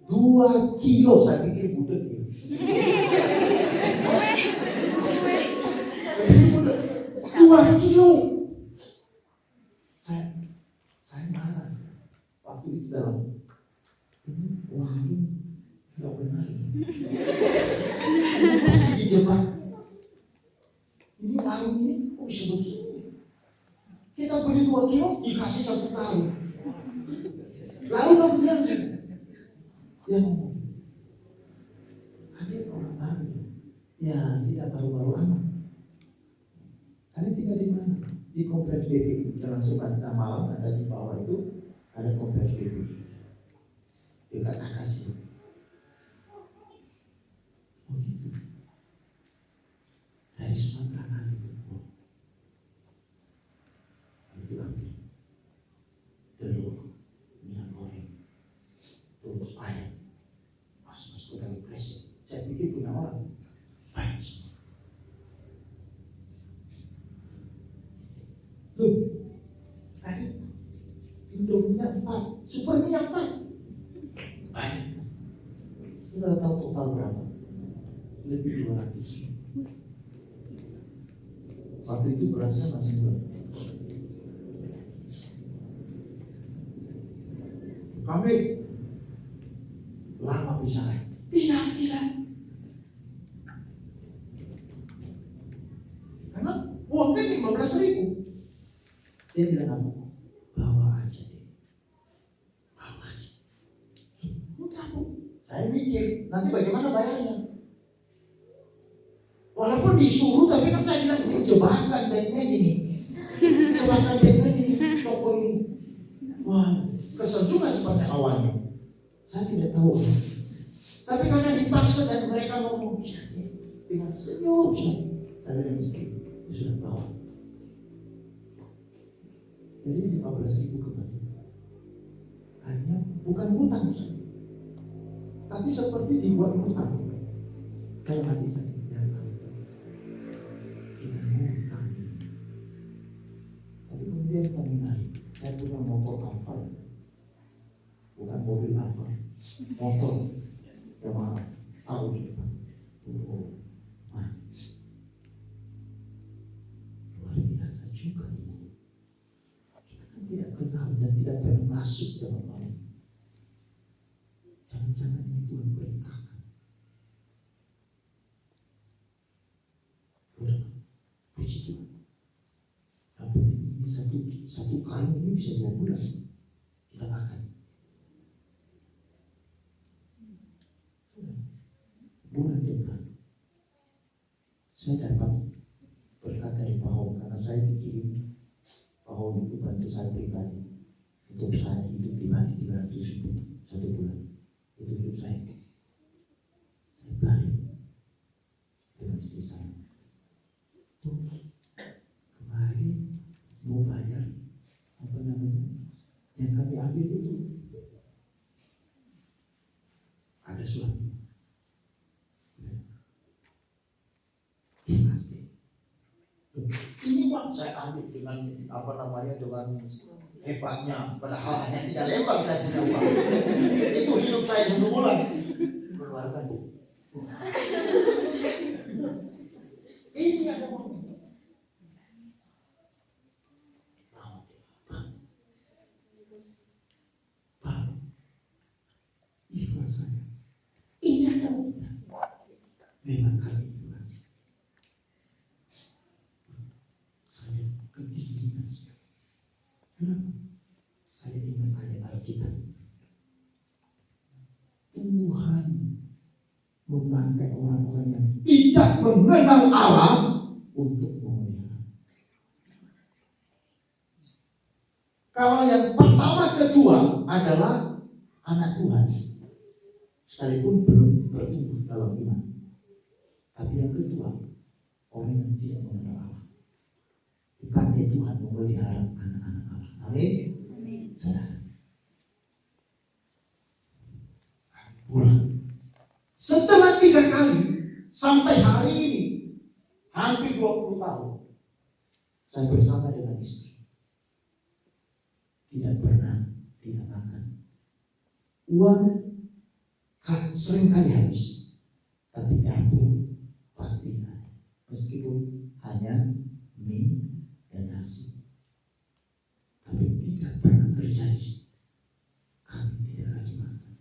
2 kilo. Saya pikir budak ya. Saya pikir budak. 2 kilo. Saya marah. Waktu itu dalam ini wangi nggak benar. Pasti dijebak. Ini warung ini kok bisa begini? Kita beli 2 kilo dikasih 1 karung. Lalu kemudian dia ngomong, ada orang baru ya, tidak baru-baru amat. Kalian tinggal di mana? Di kompleks BPI. Jalan Sebatang Malam ada di bawah itu ada kompleks BPI dekat Akasi. Oh gitu. Dari Sumatera ada itu. Itu ambil telur, minyak goreng, terus ayam. Mas pegang kresek. Saya pikir punya orang baik semua. Loh, tadi Indominya 4, Superminya 4. Banyak. Sudah tahu total berapa? Lebih 200. Waktu itu berasnya masih murah. Kami lama bicara. Tidak. Karena uangnya 15.000. Dia bilang apa? Bawa aja deh. Enggak, Bu. Saya mikir, nanti bagaimana bayarnya? Walaupun disuruh, tapi kan saya bilang, ini jebakan Batman ini. Jebakan Batman ini, toko ini. Wah, kesel juga seperti awalnya. Saya tidak tahu. Tapi karena dipaksa dan mereka ngomong, dengan senyum, saya bilang istri, sudah bawa. Jadi 15.000 kembali. Artinya bukan hutang saya, tapi seperti dibuat hutang. Kayak hati saya, kita hutang. Tapi kemudian kami naik. Saya punya motor Alfa, bukan mobil Alfa, motor yang tahu di depan. Luar biasa juga ini. Tidak kenal dan tidak pernah masuk dalam hal ini. Jangan-jangan ini Tuhan perintahkan. Udah, puji Tuhan. Yang penting ini satu kali ini bisa 2 bulan kita makan. Bulan depan saya dapat berkat dari Pak Hong, karena saya dikirim Pak itu bantu saya pribadi untuk saya hidup pribadi 300.000 1 bulan. Itu hidup saya. Saya balik dengan istri saya. Kemarin mau bayar apa namanya yang kami ambil itu ada suratnya. Pasti. Ini Pak saya ambil dengan apa namanya, dengan hebatnya, padahal hanya 3 lembar saya punya uang. Itu hidup saya 1 bulan. Keluarkan Bu. Ini ada uang. Pak, ikhlas saya. Ini ada uang. Memang kami ikhlas. Saya kedinginan sekali. Kenapa? Saya ingat ayat Alkitab. Tuhan memakai orang-orang yang tidak mengenal Allah untuk memelihara. Kalau yang pertama kedua adalah anak Tuhan, sekalipun belum bertumbuh dalam iman. Tapi yang kedua, orang yang tidak mengenal Allah, dipakai Tuhan memelihara anak-anak Allah. Amin. Saudara, bulan. Setelah 3 kali sampai hari ini, hampir 20 tahun, saya bersama dengan istri. Tidak pernah tidak makan. Uang sering kali habis, tapi dapur pasti ada. Meskipun hanya mie dan nasi, tapi tidak pernah terjadi kami tidak lagi makan.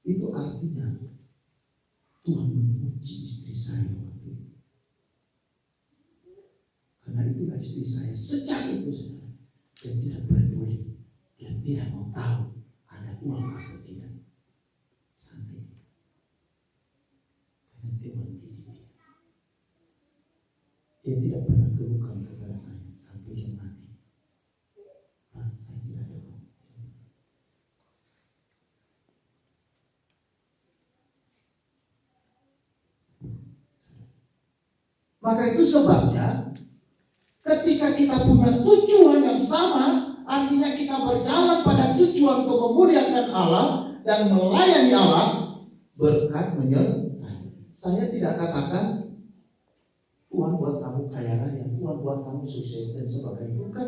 Itu artinya Tuhan menguji istri saya waktu itu. Karena itulah istri saya sejak itu saudara, dia tidak peduli, dia tidak mau tahu ada uang atau tidak. Sampai karena Tuhan didik dia. Dia tidak pernah keluhkan kepada saya sampai dia mati. Pak, saya tidak ada uang. Maka itu sebabnya ketika kita punya tujuan yang sama, artinya kita berjalan pada tujuan untuk memuliakan Allah dan melayani Allah, berkat menyertai. Saya tidak katakan Tuhan buat kamu kaya raya, Tuhan buat kamu sukses dan sebagainya. Bukan.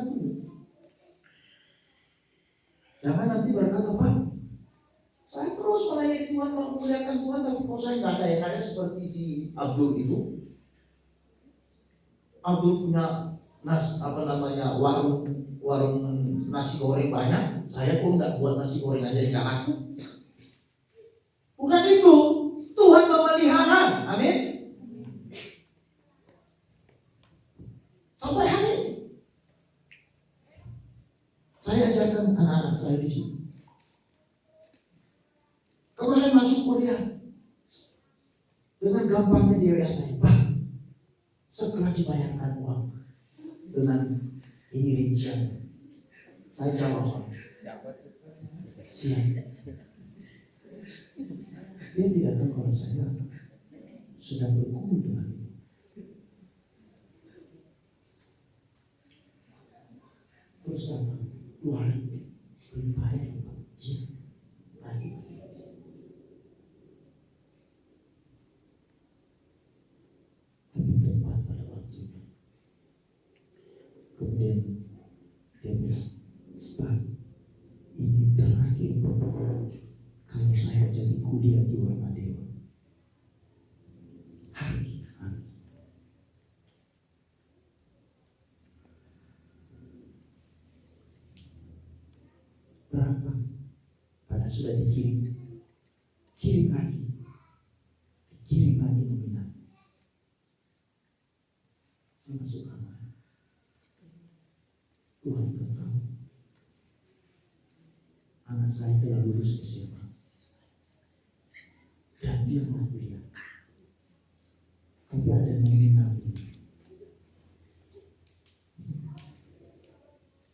Jangan nanti berkata, Pak, saya terus melayani Tuhan, memuliakan Tuhan, tapi kok saya nggak kaya seperti si Abdul itu. Abdul punya warung nasi goreng banyak. Saya pun nggak buat nasi goreng aja di laku. Bukan itu. Tuhan memelihara. Amin. Sampai hari ini saya ajarkan anak-anak saya di sini. Kemarin masuk kuliah, dengan gampangnya dia WA saya, Pak, setelah dibayarkan uang dengan ini rincian, saya jawab, siap. Dia tidak tahu kalau saya sudah bergumul dengan dia. Terus apa? Tuhan belum bayar, Pak. Ya, pasti. Tapi tepat pada waktunya. Kemudian dia bilang, Pak, ini terakhir kalau saya jadi kuliah di Warmadewa. Hari. Berapa? Pada sudah dikirim. Kirim lagi nominal. Saya masuk kamar. Tuhan tahu. Anak saya telah lulus SMA. Dan dia mau kuliah. Tapi ada nominal ini.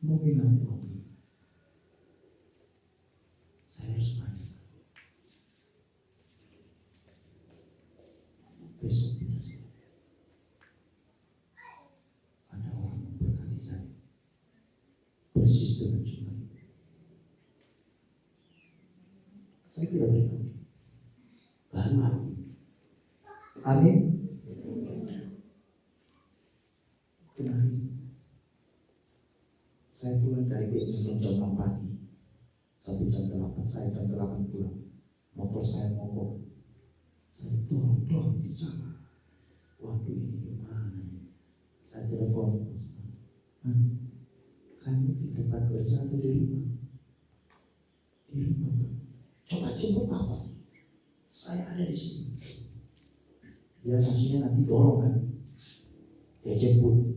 Nominal uang. Saya harus masuk. Besok tidak semua. Ada orang memberkati saya. Persis dengan jumlah itu. Saya tidak beritahu. Baru lagi. Amin. Kemarin saya pulang dari Beijing jam 6 pagi. Sampai jam 8, saya jam 8 pulang. Motor saya mogok. Saya dorong di jalan. Waduh, ini gimana ya? Saya telepon, kamu di tempat kerja atau di rumah? Di rumah. Coba jemput apa? Saya ada di sini. Dia maksudnya nanti dorong kan? Dia jemput.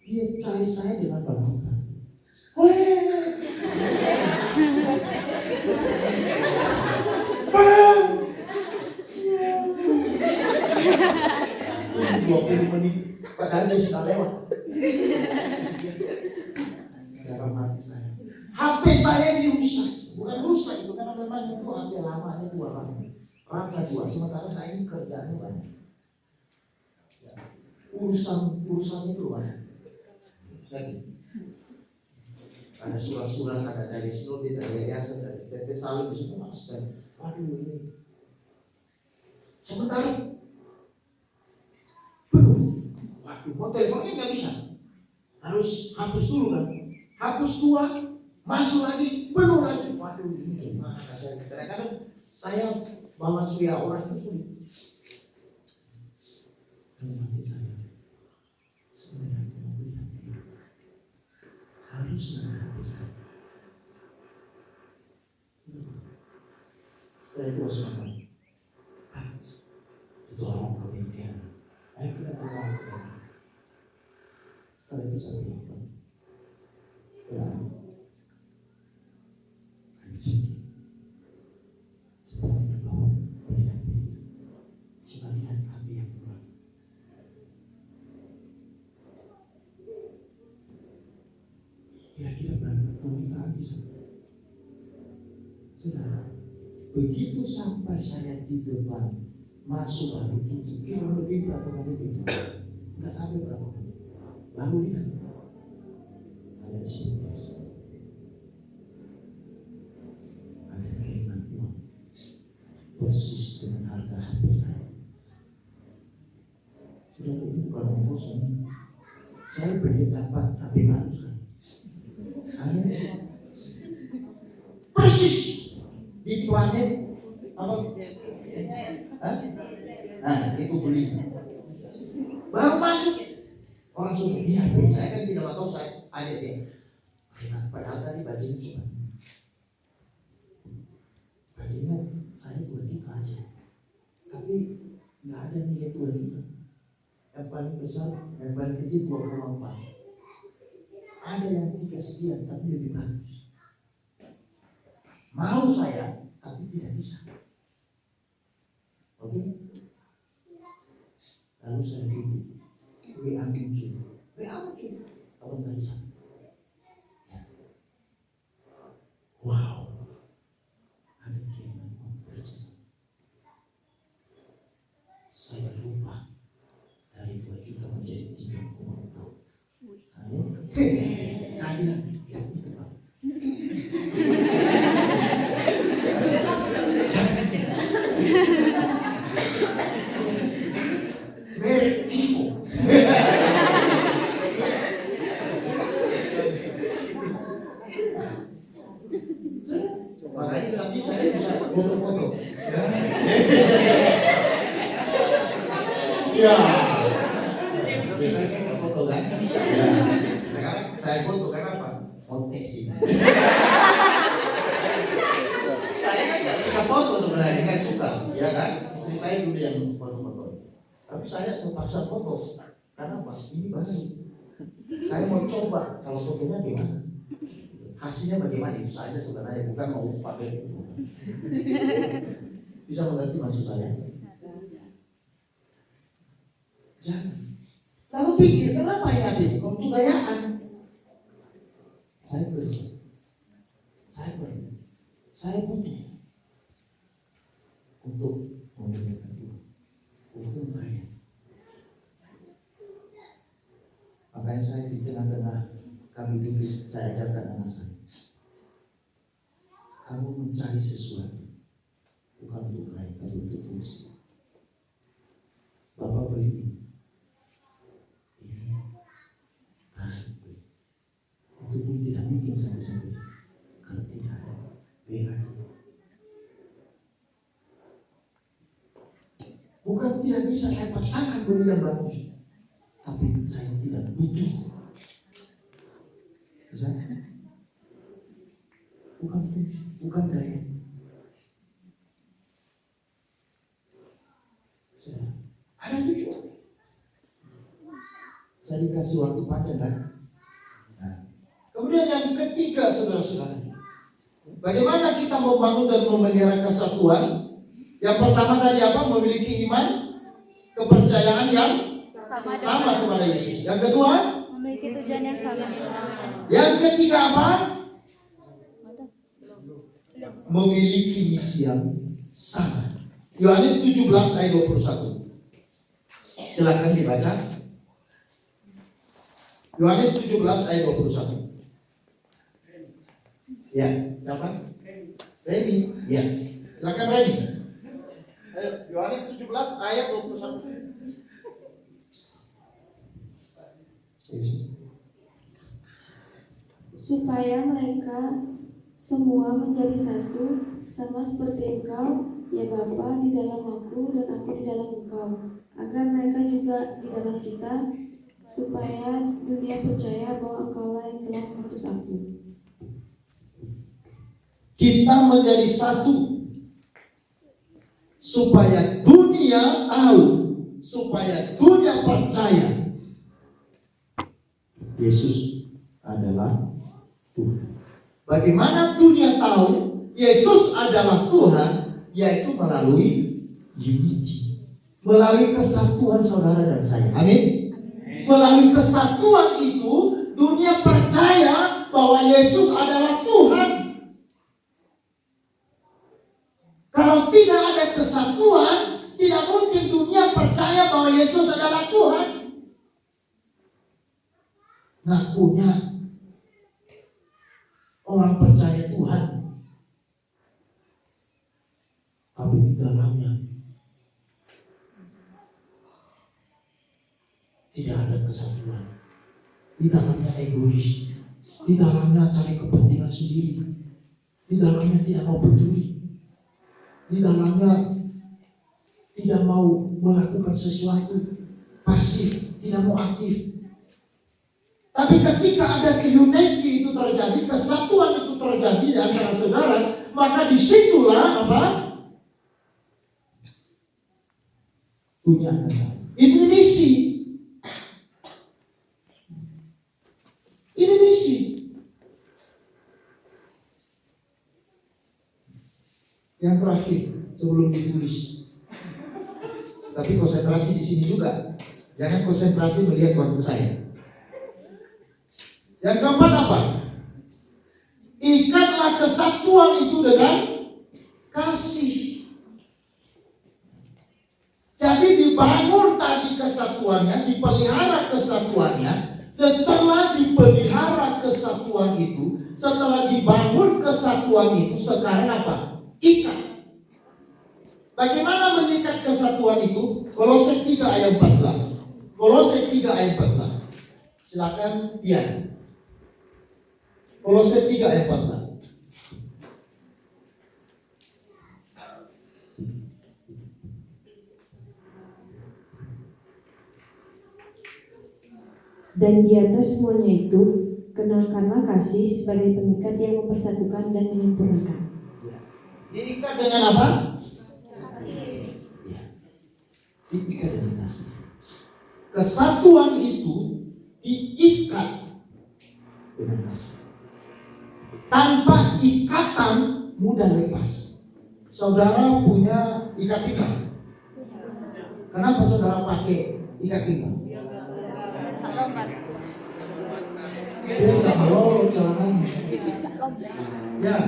Dia cari saya dengan bangga. Padahal dia sudah lewat. Dalam hati saya, HP saya dirusak. Bukan rusak itu, karena memang itu HP lamanya 2 rangka 2. Sementara saya ini kerjaannya banyak. Urusannya itu banyak. Lagi. Ada surat-surat, ada dari sinode, dari yayasan, dari STT Salim, semua masukkan. Waduh ini. Sementara penuh. Waduh, mau teleponnya nggak bisa. Harus hapus dulu kan. Hapus 2, masuk lagi, penuh lagi. Waduh ini gimana saya? Kadang-kadang saya bawa supaya orang itu sulit. Kalau mati saya, sebenarnya saya melihat harus menghati saya. Setelah itu Osman, tolong ke bengkel. Ayo kita tolong ke bengkel. Setelah itu saya bilang, setelah sepertinya bahwa beda-beda. Coba lihat api yang keluar. Kira-kira berapa tahun kita habis? Saudara, begitu sampai saya di depan masuk baru tutup, kira lebih berapa menit itu? Enggak sampai berapa menit. Baru lihat ada SMS, ada kiriman uang persis dengan harga HP saya. Saudara, ini bukan omong kosong. Saya beli dapat HP baru sekarang. Ada persis di planet apa? Nah, itu beli. Baru masuk orang suruh ini HP saya kan tidak tahu saya ada dia. Padahal tadi bajunya cuma bajunya saya 2 juta aja, tapi nggak ada nilai 2 juta. Yang paling besar, yang paling kecil 2,4. Ada yang 3 sekian tapi lebih bagus. Mau saya tapi tidak bisa. Oke? Lalu saya duduk, WA muncul. Kawan tadi sana. Ya. Wow. Ada kiriman uang persis. Saya lupa dari 2 juta menjadi 3,4. Saya bilang, ya itu Pak. Merek Vivo. Makanya tadi saya bisa foto-foto. Ya. Biasanya kan foto kan? Ya. Sekarang saya foto karena apa? Kontesi. Saya kan nggak suka foto sebenarnya, nggak suka, ya kan? Istri saya dulu yang foto-foto. Tapi saya terpaksa foto. Karena apa? Ini baru. Saya mau coba kalau fotonya gimana. Hasilnya bagaimana itu saja sebenarnya, bukan mau pakai itu. Bisa mengerti maksud saya? Jangan. Lalu pikir, kenapa ya adik? Kok itu gayaan? Saya kerja. Saya kerja. Saya butuh untuk memberikan Tuhan. Untuk kaya. Makanya saya di tengah-tengah kami dulu, saya ajarkan anak saya. Kamu mencari sesuatu bukan untuk kaya, tapi untuk fungsi. Bapak beli ini harus beli. Itu pun tidak mungkin saya bisa beli kalau tidak ada BA. Bukan tidak bisa saya paksakan beli yang bagus, tapi saya tidak butuh. Bisa? Bukan fungsi, bukan gaya. Ada tujuan. Saya dikasih waktu panjang kan? Nah. Kemudian yang ketiga, saudara-saudara, bagaimana kita membangun dan memelihara kesatuan? Yang pertama tadi apa? Memiliki iman, kepercayaan yang sama kepada Yesus. Yang kedua, memiliki tujuan yang sama. yang ketiga apa? Memiliki misi yang sama. Yohanes 17 ayat 21. Silakan dibaca. Yohanes 17 ayat 21. Ya, siapa? Reni. Ya, silakan Reni. Ayo, Yohanes 17 ayat 21. Supaya mereka semua menjadi satu, sama seperti Engkau, ya Bapa, di dalam Aku dan Aku di dalam Engkau, agar mereka juga di dalam kita, supaya dunia percaya bahwa Engkaulah yang telah mengutus Aku. Kita menjadi satu supaya dunia tahu, supaya dunia percaya Yesus adalah Tuhan. Bagaimana dunia tahu Yesus adalah Tuhan? Yaitu melalui unity, melalui kesatuan saudara dan saya. Amin. Melalui kesatuan itu dunia percaya bahwa Yesus adalah Tuhan. Kalau tidak ada kesatuan, tidak mungkin dunia percaya bahwa Yesus adalah Tuhan. Ngakunya orang percaya Tuhan, tapi di dalamnya tidak ada kesatuan. Di dalamnya egois, di dalamnya cari kepentingan sendiri, di dalamnya tidak mau peduli, di dalamnya tidak mau melakukan sesuatu, pasif, tidak mau aktif. Tapi ketika ada unity itu terjadi, kesatuan itu terjadi di antara saudara, maka disitulah apa? Dunia akan tahu. Ini misi. Ini misi. Yang terakhir sebelum ditulis. Tapi konsentrasi di sini juga. Jangan konsentrasi melihat waktu saya. Yang keempat apa? Ikatlah kesatuan itu dengan kasih. Jadi dibangun tadi kesatuannya, dipelihara kesatuannya. Setelah dipelihara kesatuan itu, setelah dibangun kesatuan itu, sekarang apa? Ikat. Bagaimana mengikat kesatuan itu? Kolose 3 ayat 14. Kolose 3 ayat 14. Silakan Dian. Kolose 3 ayat 14. Dan di atas semuanya itu, kenalkanlah kasih sebagai pengikat yang mempersatukan dan menyempurnakan. Ya. Diikat dengan apa? Ya. Diikat dengan kasih. Kesatuan itu diikat dengan kasih. Tanpa ikatan mudah lepas. Saudara punya ikat pinggang. Kenapa saudara pakai ikat pinggang? Biar nggak melorot celananya. Ya.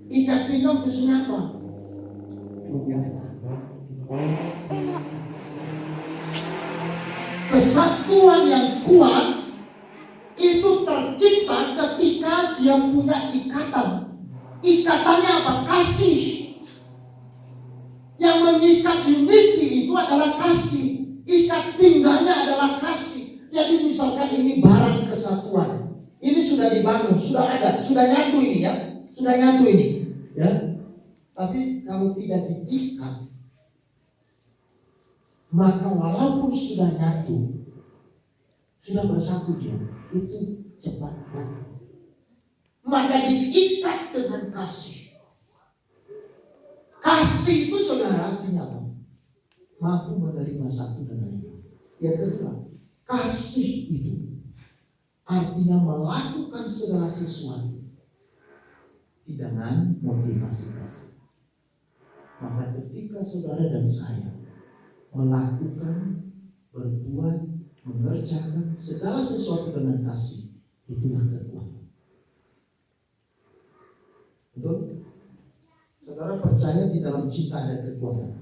Ikat pinggang fungsinya apa? Kesatuan yang kuat itu tercipta ketika dia punya ikatan. Ikatannya apa? Kasih. Yang mengikat unity itu adalah kasih. Ikat pinggangnya adalah kasih. Jadi misalkan ini barang kesatuan, ini sudah dibangun, sudah ada, sudah nyatu ini ya, sudah nyatu ini, ya. Tapi kalau tidak diikat, maka walaupun sudah nyatu, sudah bersatu dia, itu cepat mati. Maka diikat dengan kasih. Kasih itu saudara artinya apa? Mampu menerima satu dan lain. Yang kedua, kasih itu artinya melakukan segala sesuatu dengan motivasi kasih. Maka ketika saudara dan saya melakukan, berbuat, mengerjakan segala sesuatu dengan kasih, itulah kekuatan. Betul? Saudara percaya di dalam cinta ada kekuatan?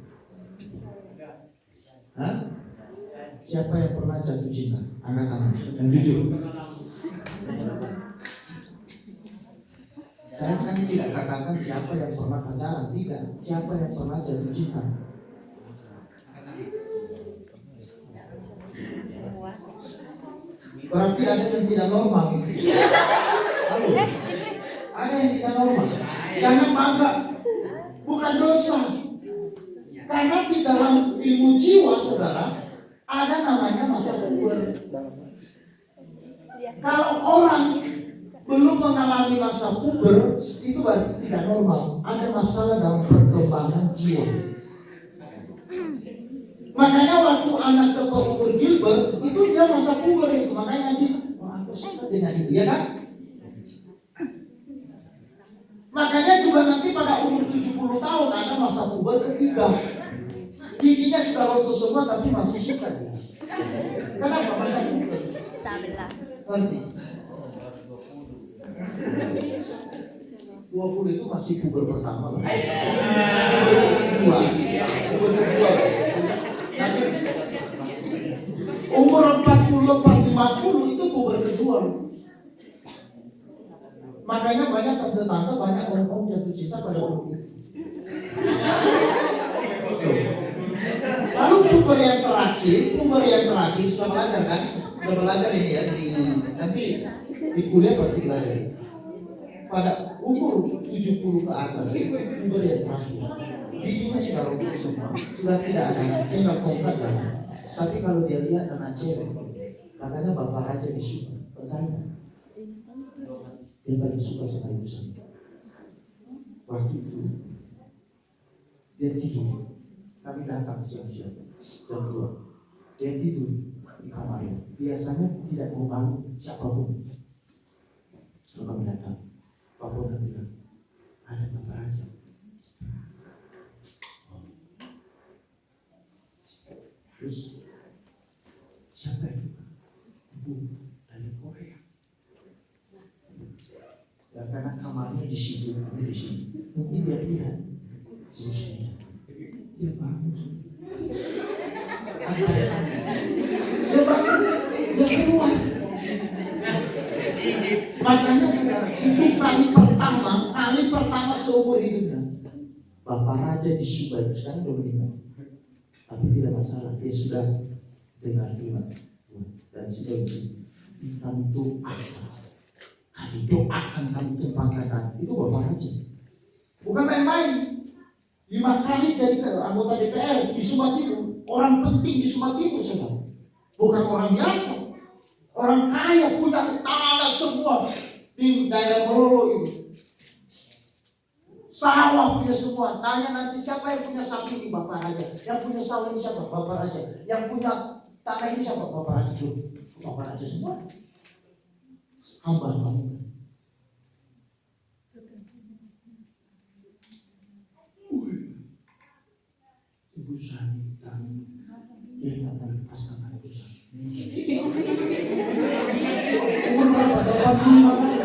Hah? Siapa yang pernah jatuh cinta? Angkat tangan. Yang jujur. Saya kan tidak katakan siapa yang pernah pacaran, tidak. Siapa yang pernah jatuh cinta. Semua. Berarti ada yang tidak normal. Halo? Ada yang tidak normal. Jangan bangga. Bukan dosa. Karena di dalam ilmu jiwa, saudara, ada namanya masa puber. Kalau orang belum mengalami masa puber, itu berarti tidak normal. Ada masalah dalam perkembangan jiwa. Makanya waktu anak seumur Gilbert, itu dia masa puber itu. Makanya nanti, aku suka dengan itu, ya kan? Makanya juga nanti pada umur 70 tahun ada masa puber ketiga. Giginya sudah runtuh semua tapi masih suka dia. Kenapa masa puber? Sabelah. Nanti 20 itu masih puber pertama. Puber kedua. Nanti umur 40, 50 itu puber kedua. Makanya banyak tante-tante, banyak om-om jatuh cinta pada umur itu. Lalu puber yang terakhir sudah belajar kan? Sudah belajar ini ya, nanti di kuliah pasti belajar. Pada umur 70 ke atas itu puber yang terakhir. Giginya sudah runtuh semua, sudah tidak ada, tinggal tongkat kan. Tapi kalau dia lihat anak cewek, makanya bapak raja disuka, percaya. Dia paling suka sama ibu saya. Waktu itu dia tidur, kami datang siang-siang jam 2. Dia tidur di kamarnya. Biasanya tidak mau bangun siapapun. Kalau kami datang, Pak Bona bilang, ada Bapak Raja. Terus siapa itu? Ibu dari Korea. Ya karena kamarnya di situ, kami di sini. Mungkin dia lihat. Terus dia bangun. Dia bangun. Dia keluar. Makanya saudara, itu kali pertama seumur hidupnya. Bapak Raja di Subang itu sekarang sudah meninggal. Tapi tidak masalah, dia sudah dengar firman dan sudah kami doakan, kami tumpahkan. Itu Bapak Raja. Bukan main-main. 5 kali jadi anggota DPR di Sumba Timur. Orang penting di Sumba Timur, saudara. Bukan orang biasa. Orang kaya, punya tanah semua di daerah Melolo itu. Sawah punya semua. Tanya nanti siapa yang punya sapi ini, Bapak Raja. Yang punya sawah ini siapa? Bapak Raja. Yang punya tanah ini siapa? Bapak Raja dulu. Bapak Raja semua. Hamba. Ibu Sani, dia nggak mau lepaskan Ibu Sani. Umur berapa? 85 tahun.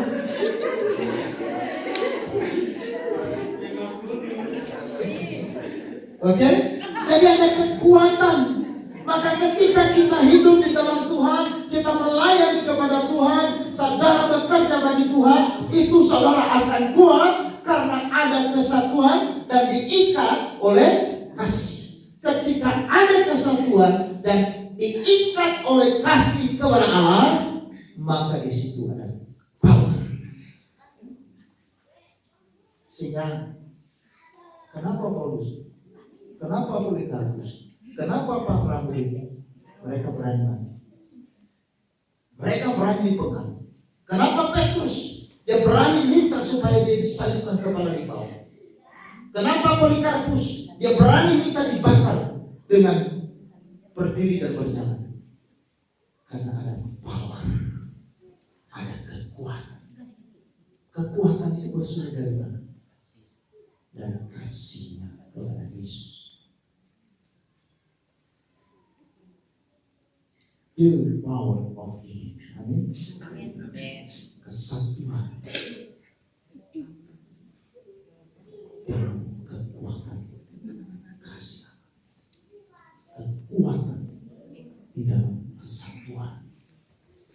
Oke? Jadi ada kekuatan. Maka ketika kita hidup di dalam Tuhan, kita melayani kepada Tuhan, saudara bekerja bagi Tuhan, itu saudara akan kuat karena ada kesatuan dan diikat oleh kasih. Ketika ada kesatuan dan diikat oleh kasih kepada Allah, maka di situ ada power. Sehingga kenapa Paulus? Kenapa Polikarpus? Kenapa Pak Prabowo? Mereka berani mati. Mereka berani pegang. Kenapa Petrus? Dia berani minta supaya dia disalibkan kepala di bawah. Kenapa Polikarpus? Dia berani minta dibakar dengan berdiri dan berjalan. Karena ada power. Ada kekuatan. Kekuatan itu bersumber dari mana? Dan kasihnya kepada Yesus. The power of unity. Amin. Kesatuan dalam kekuatan kasih. Kekuatan di dalam kesatuan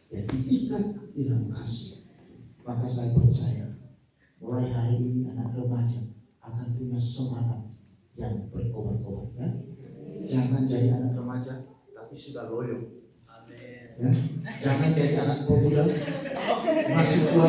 dan diikat di dalam kasih. Maka saya percaya mulai hari ini anak remaja akan punya semangat yang berkobar-kobar ya. Jangan jadi anak remaja tapi sudah loyo. Ya. Jangan jadi anak pemuda masih tua